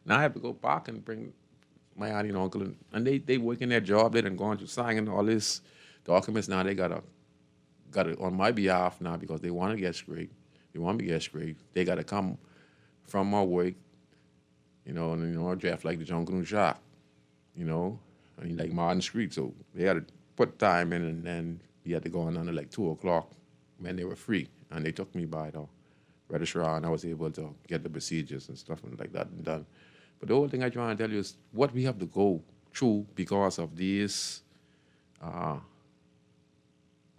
Now I have to go back and bring my auntie and uncle. And they working their job. They done gone to signing all these documents. Now they got it on my behalf now because they want to get straight. They want me to get straight. They got to come from my work, and draft like the Jungle and Jacques, like Martin Street. So they had to put time in, and then we had to go on at 2 o'clock when they were free. And they took me by the registrar, and I was able to get the procedures and stuff like that done. But the whole thing I try to tell you is what we have to go through because of these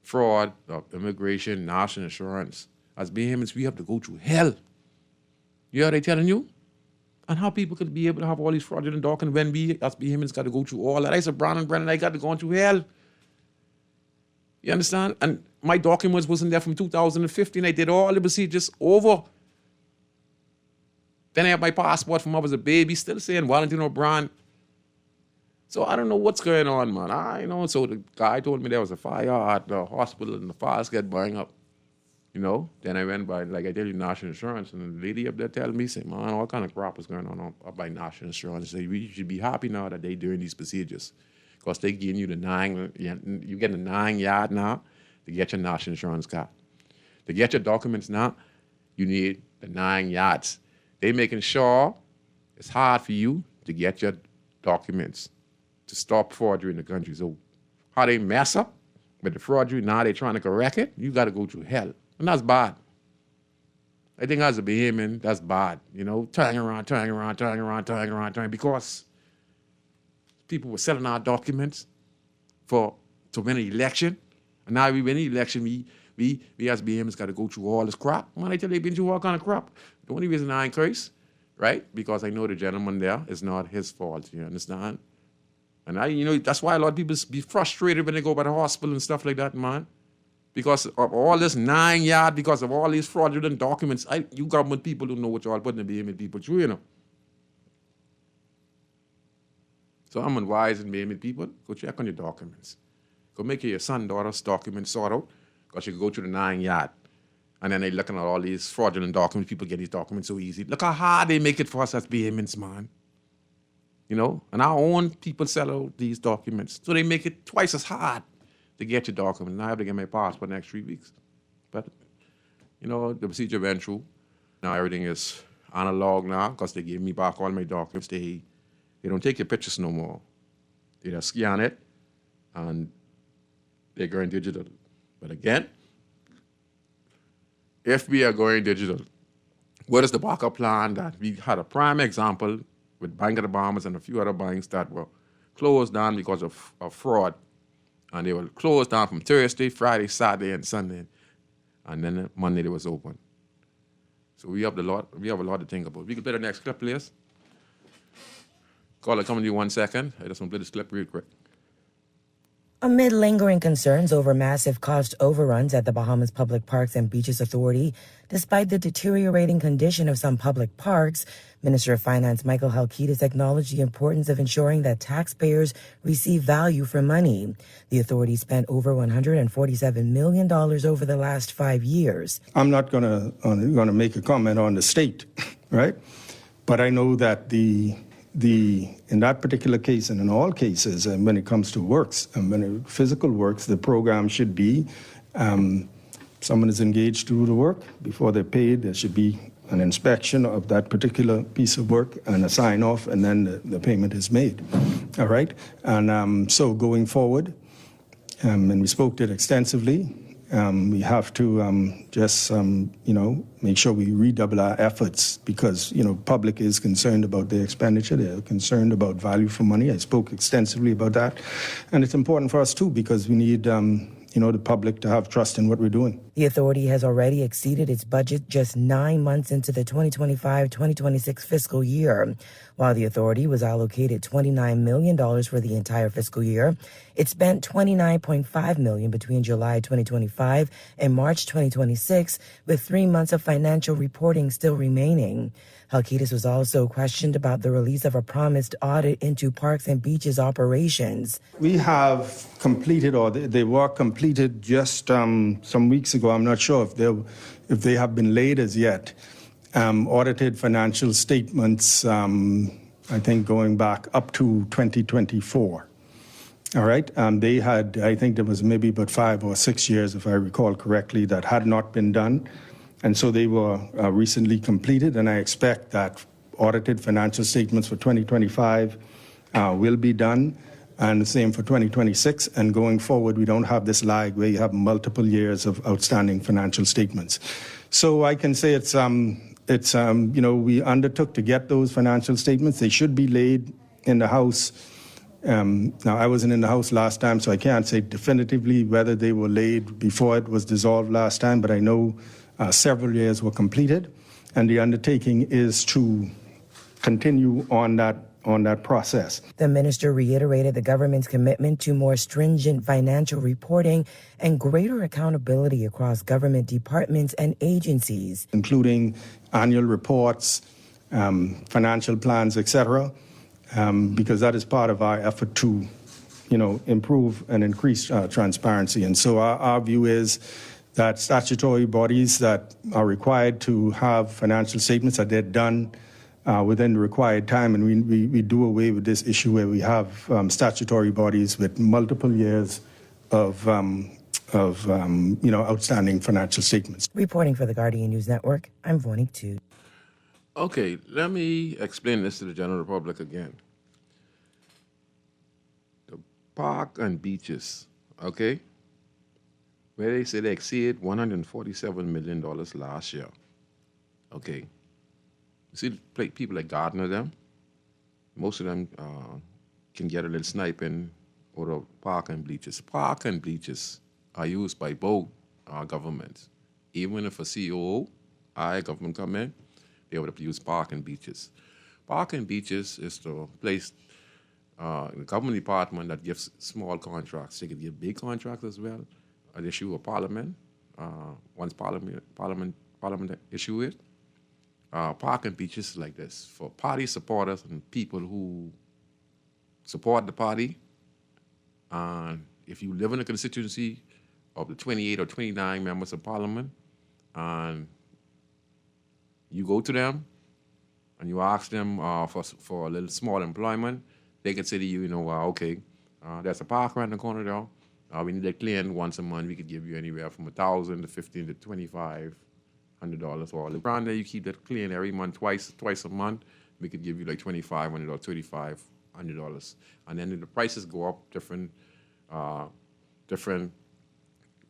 fraud of immigration, national insurance. As Bahamians, we have to go through hell. You know what I'm telling you? And how people could be able to have all these fraudulent documents when we, as Bahamians, got to go through all that. I said, Brown and Brennan, I got to go through hell. You understand? And my documents wasn't there from 2015. I did all the procedures over. Then I have my passport from when I was a baby, still saying Valentino Brown. So I don't know what's going on, man. So the guy told me there was a fire at the hospital and the files get burned up. Then I went by, like I tell you, national insurance, and the lady up there tell me, say, man, all kind of crap was going on up by national insurance. Say, we should be happy now that they doing these procedures, because they giving you you get a 9-yard now to get your national insurance card. To get your documents now, you need the 9 yards. They making sure it's hard for you to get your documents to stop forgery in the country. So how they mess up with the forgery, now they trying to correct it, you got to go through hell. And that's bad. I think as a Bahamian, that's bad. Turning around, because people were selling our documents to win an election. And now we win the election, we as Bahamians got to go through all this crap. Man, I tell you, they've been through all kind of crap. The only reason I ain't curse, right? Because I know the gentleman there is not his fault, you understand? And that's why a lot of people be frustrated when they go by the hospital and stuff like that, man. Because of all this 9 yard, because of all these fraudulent documents, you government people don't know what y'all putting the Bahamian people through, So I'm advising Bahamian people, go check on your documents. Go make your son, daughter's documents sort out, because you can go to the 9 yard. And then they looking at all these fraudulent documents. People get these documents so easy. Look how hard they make it for us as Bahamians, man. And our own people sell out these documents. So they make it twice as hard to get your document. Now I have to get my passport next 3 weeks. But, the procedure went through. Now everything is analog now, because they gave me back all my documents. They don't take your pictures no more. They just scan it, and they're going digital. But again, if we are going digital, what is the backup plan? That we had a prime example with Bank of the Bahamas and a few other banks that were closed down because of fraud. And they were closed down from Thursday, Friday, Saturday, and Sunday. And then Monday they was open. So we have a lot to think about. We can play the next clip, please. Caller, coming to you 1 second. I just want to play this clip real quick. Amid lingering concerns over massive cost overruns at the Bahamas Public Parks and Beaches Authority, despite the deteriorating condition of some public parks, Minister of Finance Michael Halkitis acknowledged the importance of ensuring that taxpayers receive value for money. The authority spent over $147 million over the last 5 years. I'm not going to make a comment on the state, right? But I know that in that particular case and in all cases, and when it comes to works, and when it physical works, the program should be someone is engaged to do the work. Before they're paid, there should be an inspection of that particular piece of work and a sign off, and then the payment is made. All right? And so going forward, and we spoke to it extensively, we have to just, make sure we redouble our efforts because, public is concerned about their expenditure. They're concerned about value for money. I spoke extensively about that. And it's important for us, too, because we need, the public to have trust in what we're doing. The authority has already exceeded its budget just 9 months into the 2025-2026 fiscal year. While the authority was allocated $29 million for the entire fiscal year, it spent $29.5 million between July 2025 and March 2026, with 3 months of financial reporting still remaining. Halkitis was also questioned about the release of a promised audit into parks and beaches operations. We have completed, or they were completed just some weeks ago. I'm not sure if they have been laid as yet. Audited financial statements, I think going back up to 2024. All right. They had, I think there was maybe about 5 or 6 years, if I recall correctly, that had not been done. And so they were recently completed, and I expect that audited financial statements for 2025 will be done, and the same for 2026. And going forward, we don't have this lag where you have multiple years of outstanding financial statements. So I can say we undertook to get those financial statements. They should be laid in the House. Now, I wasn't in the House last time, so I can't say definitively whether they were laid before it was dissolved last time, but I know several years were completed, and the undertaking is to continue on that process. The minister reiterated the government's commitment to more stringent financial reporting and greater accountability across government departments and agencies, including annual reports, financial plans, etc., because that is part of our effort to, improve and increase transparency. And so our view is that statutory bodies that are required to have financial statements, that they're done within the required time, and we do away with this issue where we have statutory bodies with multiple years of outstanding financial statements. Reporting for the Guardian News Network, I'm Vonique Toot. Okay, let me explain this to the general public again. The park and beaches, okay, where they say they exceeded $147 million last year. Okay. You see, people like Gardner, them, most of them can get a little sniping out of park and bleachers. Park and bleachers are used by both governments. Even if a COO, government come in, they would have to use park and beaches. Park and beaches is the place, the government department that gives small contracts. They could give big contracts as well. An issue of parliament, once parliament issue it. Park and beaches is like this for party supporters and people who support the party. And if you live in a constituency of the 28 or 29 members of parliament, and you go to them and you ask them for a little small employment, they can say to you, okay, there's a park around the corner there. We need it cleaned once a month. We could give you anywhere from $1,000 to $1,500 to $2,500 or around there. You keep that clean every month, twice a month. We could give you like $2,500 or $3,500, and then the prices go up different.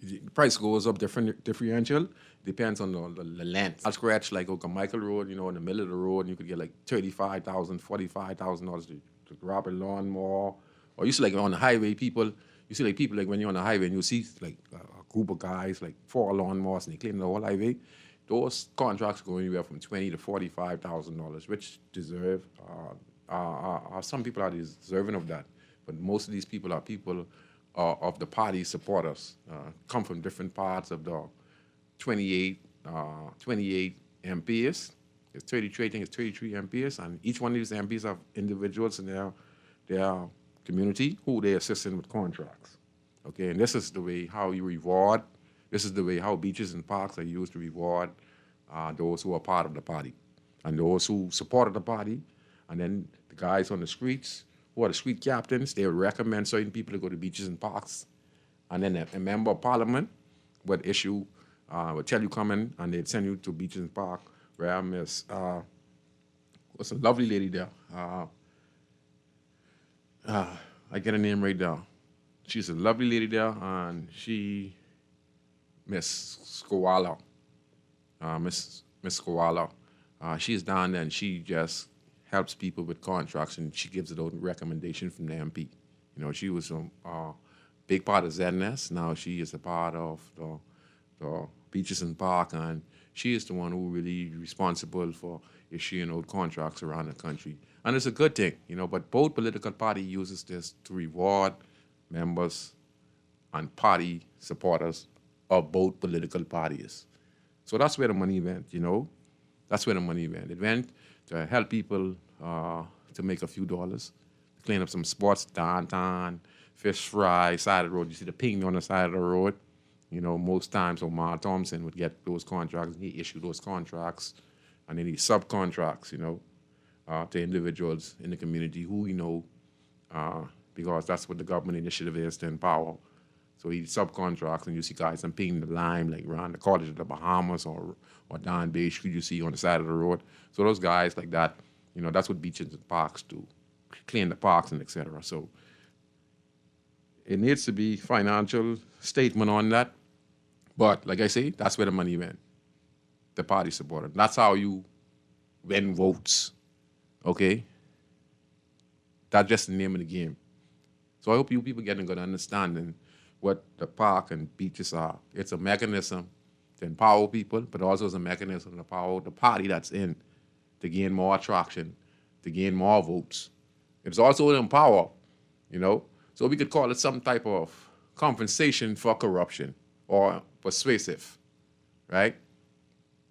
The price goes up differential. Depends on the length. I'll scratch like Michael Road, in the middle of the road, and you could get like $35,000, $45,000 to grab a lawnmower. Or you see like on the highway, people like when you're on the highway and you see like a group of guys, like 4 lawnmowers, and they clean the whole highway. Those contracts go anywhere from $20,000 to $45,000, which deserve. Some people are deserving of that, but most of these people are people of the party supporters, come from different parts of the 28 MPs. It's 33, I think it's 33 MPs, and each one of these MPs have individuals in their community who they assist in with contracts. Okay, and this is the way how you reward. This is the way how beaches and parks are used to reward those who are part of the party and those who supported the party, and then the guys on the streets who are the street captains, they would recommend certain people to go to beaches and parks. And then a member of parliament would tell you come in, and they'd send you to beaches and park where Miss, what's a lovely lady there? I get her name right there. She's a lovely lady there, and Miss Skowala. Miss Skowala. She's down there, and she just helps people with contracts, and she gives it a recommendation from the MP. She was a big part of ZNS. Now she is a part of the Beaches and Park, and she is the one who really responsible for issuing out contracts around the country. And it's a good thing, but both political party uses this to reward members and party supporters of both political parties. So that's where the money went, That's where the money went. It went to help people to make a few dollars, to clean up some spots downtown, fish fry, side of the road. You see the ping on the side of the road. Most times Omar Thompson would get those contracts, and he issued those contracts, and then he subcontracts, to individuals in the community who because that's what the government initiative is to empower. So he subcontracts, and you see guys and ping the lime, like around the College of the Bahamas or down Bay Street, you see on the side of the road. So those guys like that, that's what beaches and parks do, clean the parks and etc. So it needs to be financial statement on that. But like I say, that's where the money went. The party supporter. That's how you win votes. Okay? That's just the name of the game. So I hope you people get a good understanding what the park and beaches are. It's a mechanism to empower people, but also it's a mechanism to empower the party that's in to gain more attraction, to gain more votes. It's also to empower, So we could call it some type of compensation for corruption or persuasive, right?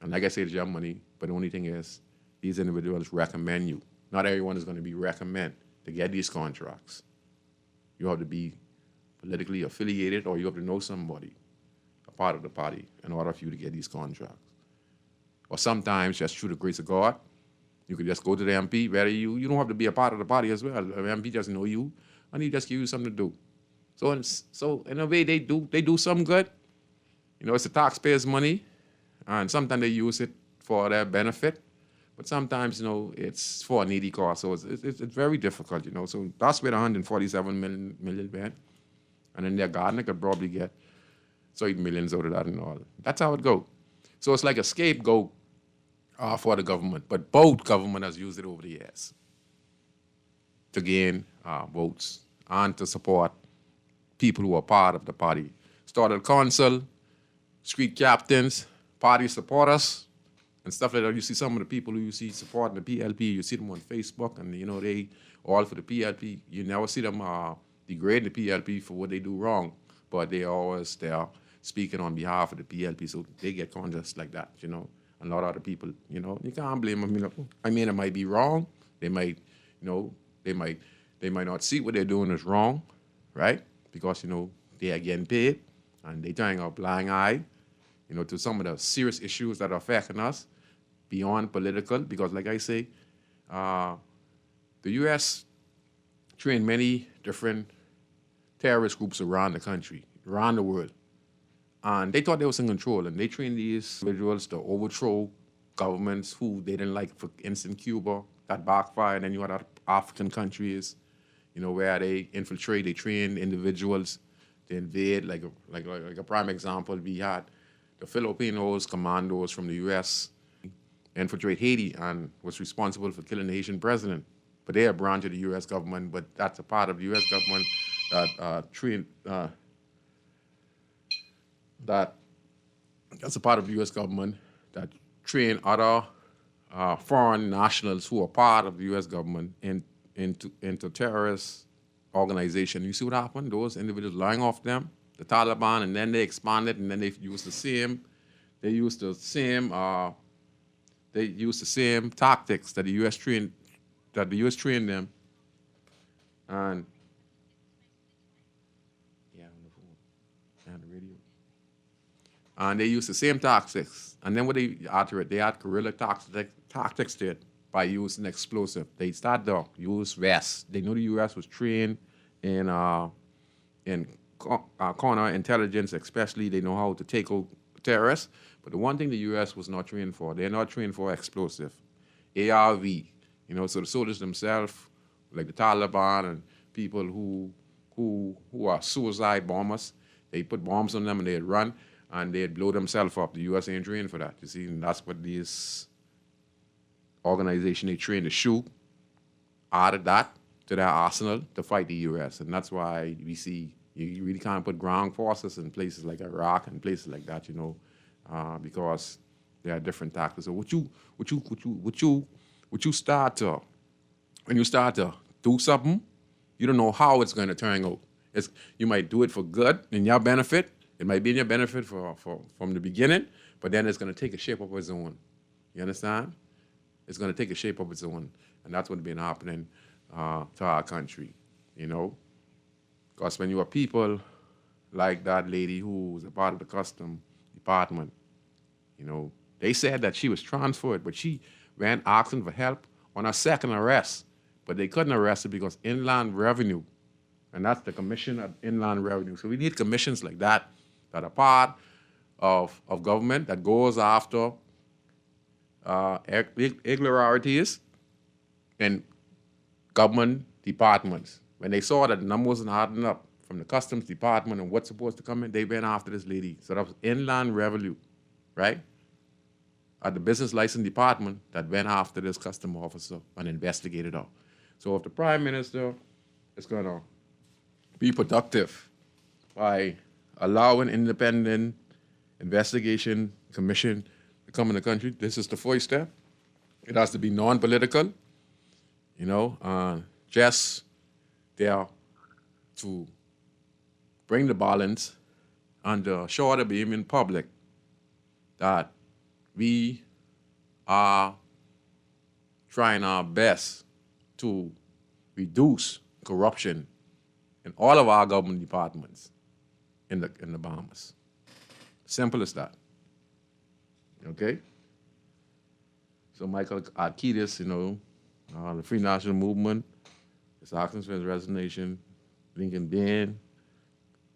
And like I say, it's your money, but the only thing is these individuals recommend you. Not everyone is going to be recommended to get these contracts. You have to be politically affiliated, or you have to know somebody, a part of the party, in order for you to get these contracts. Or sometimes, just through the grace of God, you could just go to the MP, whether you don't have to be a part of the party as well. The MP doesn't know you, and he just give you something to do. So in a way, they do some good. It's the taxpayers' money, and sometimes they use it for their benefit. But sometimes, it's for a needy cause. So it's very difficult, So that's where the 147 million went. And then their Gardner could probably get certain millions out of that and all. That's how it goes. So it's like a scapegoat for the government, but both government has used it over the years to gain votes and to support people who are part of the party. Started council, street captains, party supporters, and stuff like that. You see some of the people who you see supporting the PLP, you see them on Facebook, and you know they all for the PLP. You never see them degrading the PLP for what they do wrong, but they always there speaking on behalf of the PLP, so they get contests like that, you know. A lot of other people, you know, you can't blame them. I mean, it might be wrong. They might, you know, they might not see what they're doing is wrong, right? Because, you know, they are getting paid and they turning a blind eye, you know, to some of the serious issues that are affecting us beyond political. Because, like I say, the U.S. trained many different terrorist groups around the country, around the world. And they thought they was in control, and they trained these individuals to overthrow governments who they didn't like. For instance, Cuba, that backfired. And then you had other African countries, you know, where they infiltrate, they train individuals to invade. Like a prime example, we had the Filipinos commandos from the U.S. infiltrate Haiti and was responsible for killing the Haitian president. But they are a branch of the U.S. government, but that's a part of the U.S. government that trained. That's a part of the U.S. government that train other foreign nationals who are part of the U.S. government into terrorist organization. You see what happened? Those individuals lying off them, the Taliban, and then they expanded, and then they used the same tactics that the U.S. trained them, and and they used the same tactics. And then what they had guerrilla tactics to it by using explosive. They started to use vests. They knew the U.S. was trained in counterintelligence, especially. They know how to take out terrorists. But the one thing the U.S. was not trained for, they're not trained for explosive. ARV, you know, so the soldiers themselves, like the Taliban and people who are suicide bombers, they put bombs on them and they'd run. And they'd blow themselves up. The U.S. ain't trained for that, you see, and that's what this organization they train to shoot, added that to their arsenal to fight the U.S. And that's why we see you really can't put ground forces in places like Iraq and places like that, you know, because there are different tactics. So when you start to do something, you don't know how it's going to turn out. You might do it for good in your benefit. It might be in your benefit from the beginning, but then it's going to take a shape of its own. You understand? It's going to take a shape of its own, and that's what's been happening to our country, you know? Because when you have people like that lady who was a part of the custom department, you know, they said that she was transferred, but she went asking for help on her second arrest, but they couldn't arrest her because Inland Revenue, and that's the Commission of Inland Revenue. So we need commissions like that are part of government that goes after irregularities in government departments. When they saw that the number wasn't adding up from the Customs Department and what's supposed to come in, they went after this lady. So that was Inland Revenue, right? At the Business License Department that went after this custom officer and investigated her. So if the Prime Minister is going to be productive by allowing independent investigation commission to come in the country, this is the first step. It has to be non-political, you know, just there to bring the balance and show the beam in public that we are trying our best to reduce corruption in all of our government departments in the Bahamas. Simple as that. Okay? So Michael Arkides, you know, the Free National Movement is asking for his resignation. Lincoln Bain,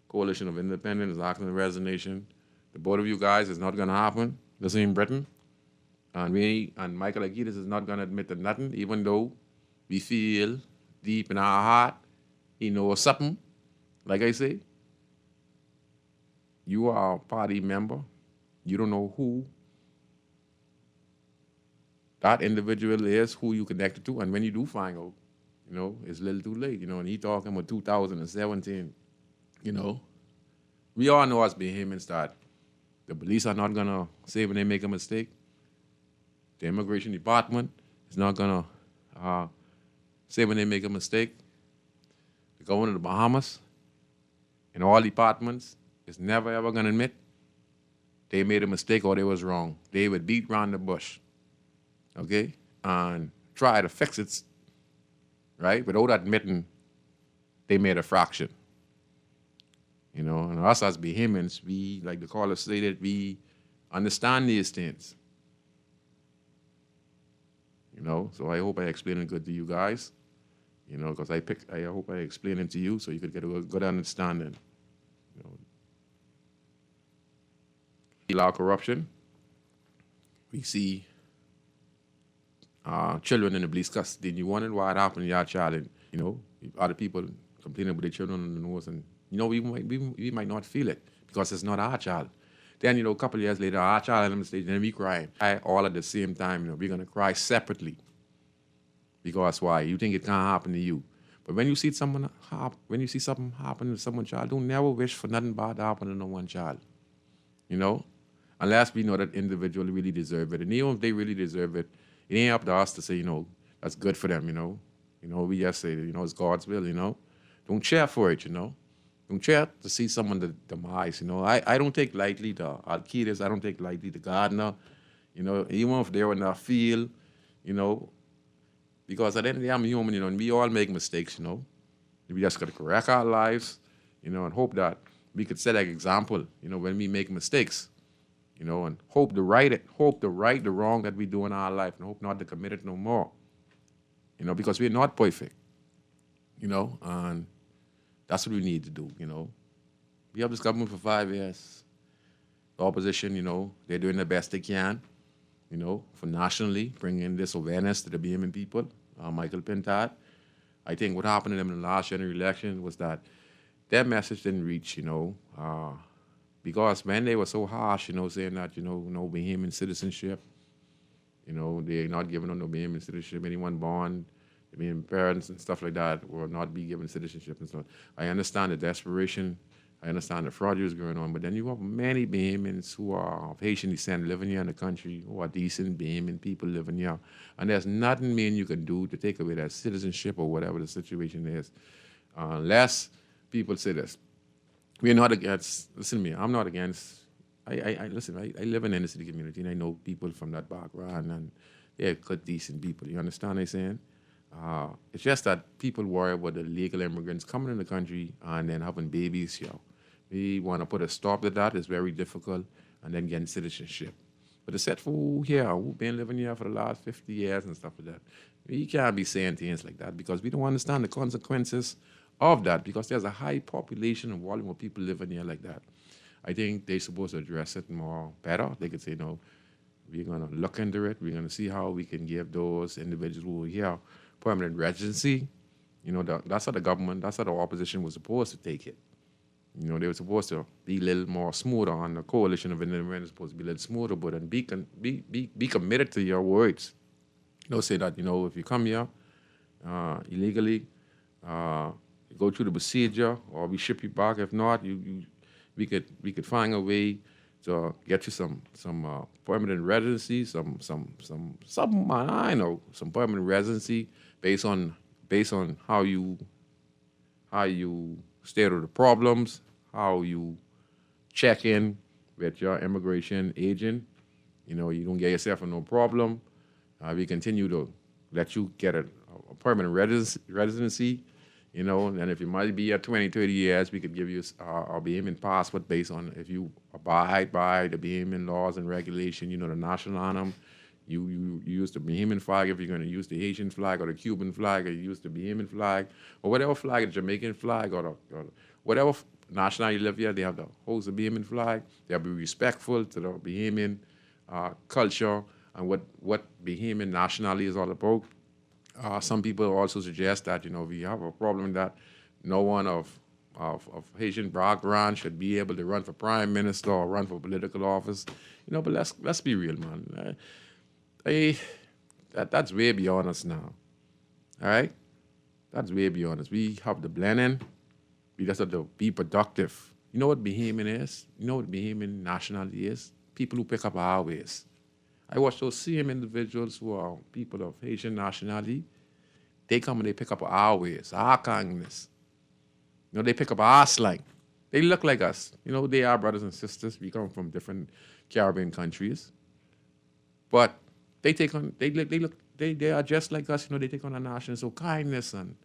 Coalition of Independents is asking for resignation. The both of you guys is not going to happen. This ain't Britain. And Michael Arkides is not going to admit to nothing, even though we feel deep in our heart he knows something. Like I say, you are a party member. You don't know who that individual is who you connected to, and when you do find out, it's a little too late, and he talking about 2017, we all know as Bahamians that the police are not gonna say when they make a mistake. The immigration department is not gonna say when they make a mistake. The government of the Bahamas and all departments is never ever gonna admit they made a mistake or they was wrong. They would beat around the bush, okay, and try to fix it, right, without admitting they made a fraction. And us as Bahamians, we, like the caller stated, we understand these things. So I hope I explained it good to you guys. Because I hope I explained it to you so you could get a good understanding. Allow corruption. We see children in the police custody. You wonder why it happened to your child, and other people complaining about their children on the nose, and we might not feel it because it's not our child. Then a couple of years later, our child on the stage, and then we crying all at the same time. We're gonna cry separately because why? You think it can't happen to you, but when you see something happen to someone's child, don't never wish for nothing bad to happen to no one child. Unless we know that individual really deserve it, and even if they really deserve it, it ain't up to us to say that's good for them. We just say it's God's will. Don't cheer for it. Don't cheer to see someone demise. I don't take lightly the Al-Qaeda. I don't take lightly the Gardner. Even if they're in our field, because at the end of the day, I'm human, and we all make mistakes, We just got to correct our lives, and hope that we could set an example, when we make mistakes, and hope to right the wrong that we do in our life, and hope not to commit it no more, because we're not perfect, and that's what we need to do, We have this government for 5 years. The opposition, they're doing the best they can, for nationally, bringing this awareness to the Bahamian people. Michael Pintard, I think what happened to them in the last general election was that their message didn't reach, because when they were so harsh, saying that, no Bahamian citizenship, they're not giving them no Bahamian citizenship. Anyone born, Bahamian parents and stuff like that will not be given citizenship and stuff. I understand the desperation. I understand the fraud is going on, but then you have many Bahamians who are of Haitian descent living here in the country, who are decent Bahamian people living here, and there's nothing you can do to take away that citizenship or whatever the situation is, unless people say this. We're not against. Listen to me. I'm not against. I live in the inner city community, and I know people from that background, and they're good, decent people. You understand what I'm saying? It's just that people worry about the legal immigrants coming in the country and then having babies here. We want to put a stop to that. It's very difficult, and then getting citizenship. But the set for who here, who've been living here for the last 50 years and stuff like that, we can't be saying things like that because we don't understand the consequences of that, because there's a high population and volume of people living here like that. I think they're supposed to address it more better. They could say, no, we're going to look into it. We're going to see how we can give those individuals who are here permanent residency. That's how the government, that's how the opposition was supposed to take it. They were supposed to be a little more smoother, on the coalition of independents was supposed to be a little smoother, but then be committed to your words. Say that, if you come here illegally, you go through the procedure, or we ship you back. If not, we could find a way to get you some permanent residency, some permanent residency based on how you state of the problems, how you check in with your immigration agent. You don't get yourself in no problem. We continue to let you get a permanent residency. And if you might be here 20, 30 years, we could give you a Bahamian passport based on if you abide by the Bahamian laws and regulation, the national anthem. You use the Bahamian flag if you're going to use the Haitian flag or the Cuban flag, or you use the Bahamian flag, or whatever flag, the Jamaican flag, or whatever nationality you live here, they have to host the Bahamian flag. They have to be respectful to the Bahamian culture and what Bahamian nationality is all about. Some people also suggest that, we have a problem that no one of Haitian background should be able to run for prime minister or run for political office. But let's be real, man. That's way beyond us now. All right? That's way beyond us. We have to blend in. We just have to be productive. You know what Bahamian is? You know what Bahamian nationality is? People who pick up our ways. I watch those same individuals who are people of Haitian nationality. They come and they pick up our ways, our kindness. You know, they pick up our slang. They look like us. You know, they are brothers and sisters. We come from different Caribbean countries. But they take on, they are just like us. You know, they take on a national. So kindness and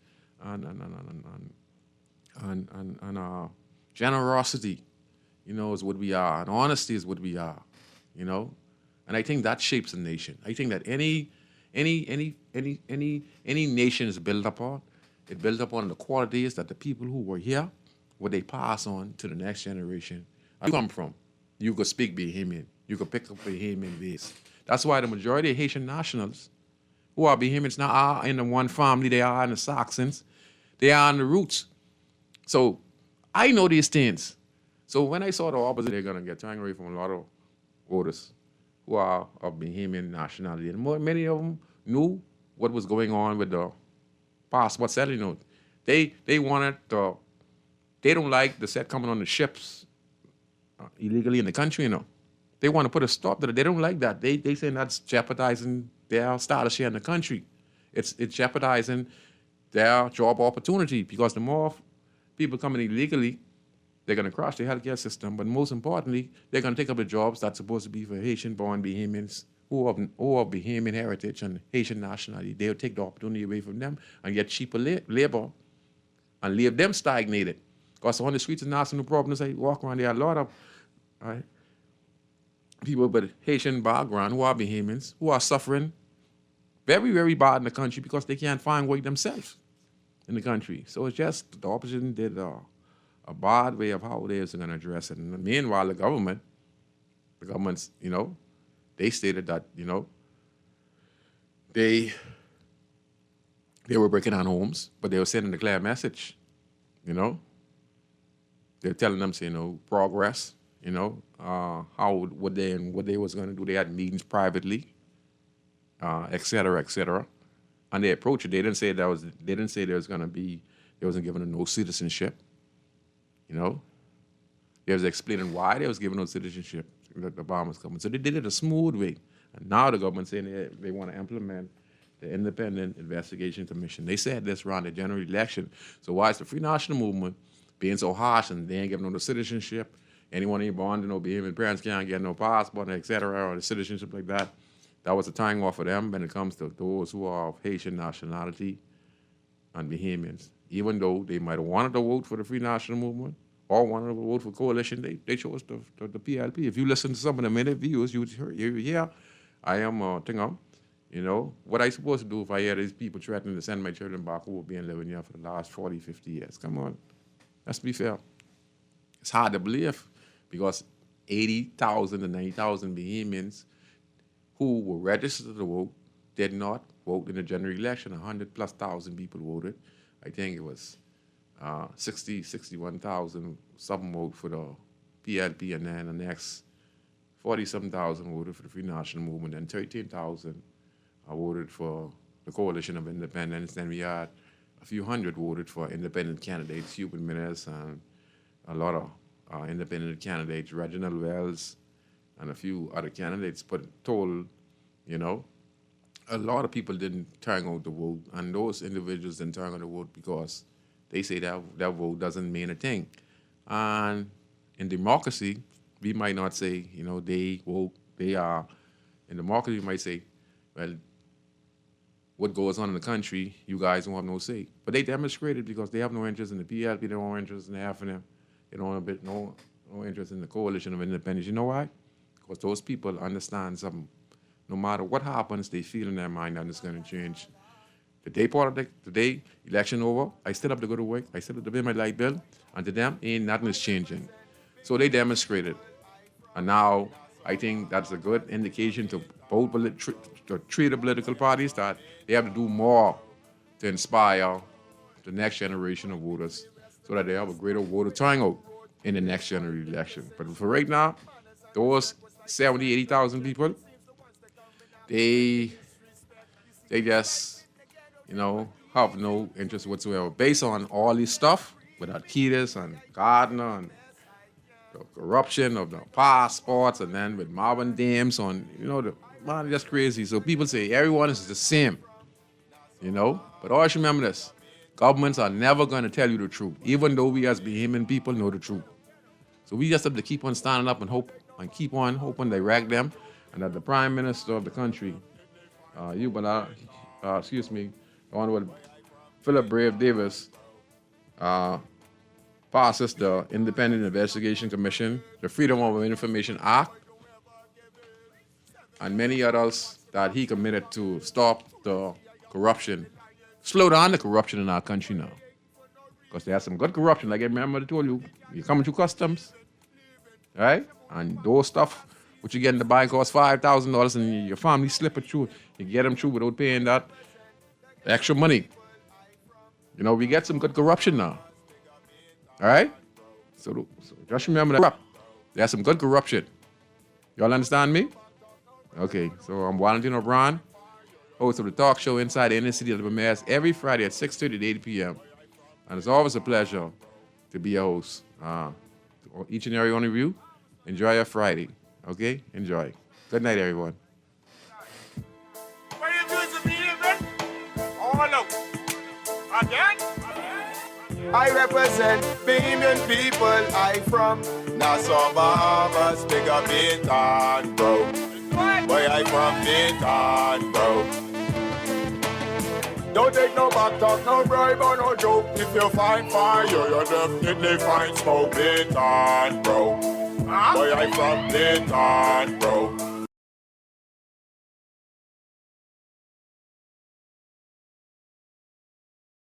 generosity, you know, is what we are, and honesty is what we are, you know, and I think that shapes a nation. I think that any nation is built upon. It built upon the qualities that the people who were here, what they pass on to the next generation. Where you come from, you could speak Bahamian, you could pick up Bahamian ways. That's why the majority of Haitian nationals who are Bahamians now are in the one family. They are in the Saxons. They are in the roots. So I know these things. So when I saw the opposite, they're going to get turned away from a lot of voters who are of Bahamian nationality. And many of them knew what was going on with the passport settling note. They wanted to, they don't like the set coming on the ships illegally in the country, you know. They want to put a stop to it. They don't like that. They say that's jeopardizing their status here in the country. It's jeopardizing their job opportunity, because the more people coming illegally, they're going to crash the healthcare system. But most importantly, they're going to take up the jobs that's supposed to be for Haitian-born Bahamians who are Bahamian heritage and Haitian nationality. They'll take the opportunity away from them and get cheaper labor and leave them stagnated. Because on the streets of national problems, I walk around, there are a lot of people with Haitian background who are Bahamians who are suffering very, very bad in the country because they can't find work themselves in the country. So it's just the opposition did a bad way of how they are going to address it. And meanwhile, the government's, you know, they stated that, you know, they were breaking down homes, but they were sending a clear message, you know. They're telling them, you know, progress, you know, what they was going to do. They had meetings privately, et cetera, et cetera. And they approached it. They didn't say there was going to be, they wasn't given no citizenship, you know. They was explaining why they was given no citizenship, the Obama's government. So they did it a smooth way. And now the government's saying they want to implement the Independent Investigation Commission. They said this around the general election. So why is the Free National Movement being so harsh and they ain't giving no citizenship? Anyone ain't born to no Bahamian parents can't get no passport, et cetera, or the citizenship like that. That was a tying off for them when it comes to those who are of Haitian nationality and Bahamians. Even though they might have wanted to vote for the Free National Movement or wanted to vote for coalition, they chose the PLP. If you listen to some of the interviews, you would hear, yeah, I am, you know, what I supposed to do if I hear these people threatening to send my children back who have been living here for the last 40, 50 years? Come on, let's be fair. It's hard to believe because 80,000 to 90,000 Bahamians who were registered to vote did not vote in the general election. 100,000+ people voted. I think it was 61,000 something voted for the PLP, and then the next 47,000 voted for the Free National Movement, and 13,000 voted for the Coalition of Independence. Then we had a few hundred voted for independent candidates, Hubert Minnis, and a lot of independent candidates, Reginald Wells, and a few other candidates, but told, you know, a lot of people didn't turn out to vote, and those individuals didn't turn out to vote because they say that their vote doesn't mean a thing. And in democracy, we might not say, you know, they vote, they are, in democracy, we might say, well, what goes on in the country, you guys don't have no say. But they demonstrated because they have no interest in the PLP, they don't have no interest in the FNM, they don't have no interest in the Coalition of Independence. You know why? Because those people understand something. No matter what happens, they feel in their mind that it's going to change. The day election over, I still have to go to work, I still have to pay my light bill, and to them, ain't nothing is changing. So they demonstrated. And now, I think that's a good indication to both to three of the political parties that they have to do more to inspire the next generation of voters so that they have a greater voter turnout in the next general election. But for right now, those 70,000, 80,000 people, they they just, have no interest whatsoever. Based on all this stuff with Akitas and Gardner and the corruption of the passports, and then with Marvin Dames on, man, just crazy. So people say everyone is the same, But always remember this: governments are never going to tell you the truth, even though we as Bahamian people know the truth. So we just have to keep on standing up and hope, and keep on hoping they direct them, and that the Prime Minister of the country, the Honorable Philip Brave Davis, passes the Independent Investigation Commission, the Freedom of Information Act, and many others that he committed to stop the corruption, slow down the corruption in our country now. Because there's some good corruption, like I remember I told you, you're coming through customs, right? And those stuff, which you get in the bike costs $5,000 and your family slip it through, you get them through without paying that extra money. We get some good corruption now. All right? So just remember that. There's some good corruption. Y'all understand me? Okay, so I'm Valentino Brown, host of the talk show Inside the Inner City of the Bahamas, every Friday at 6:30 to 8 p.m. And it's always a pleasure to be a host. Each and every one of you, enjoy your Friday. Okay? Enjoy. Good night, everyone. What you doing to me, man? All out. Again? I represent Bahamian people. I from Nassau, Bahamas, big up Bintan, bro. Boy, I from Bintan, bro. Don't take no back talk, no bribe or no joke. If you find fire, you definitely find smoke. Bintan, bro. Boy, I from Bintan, bro.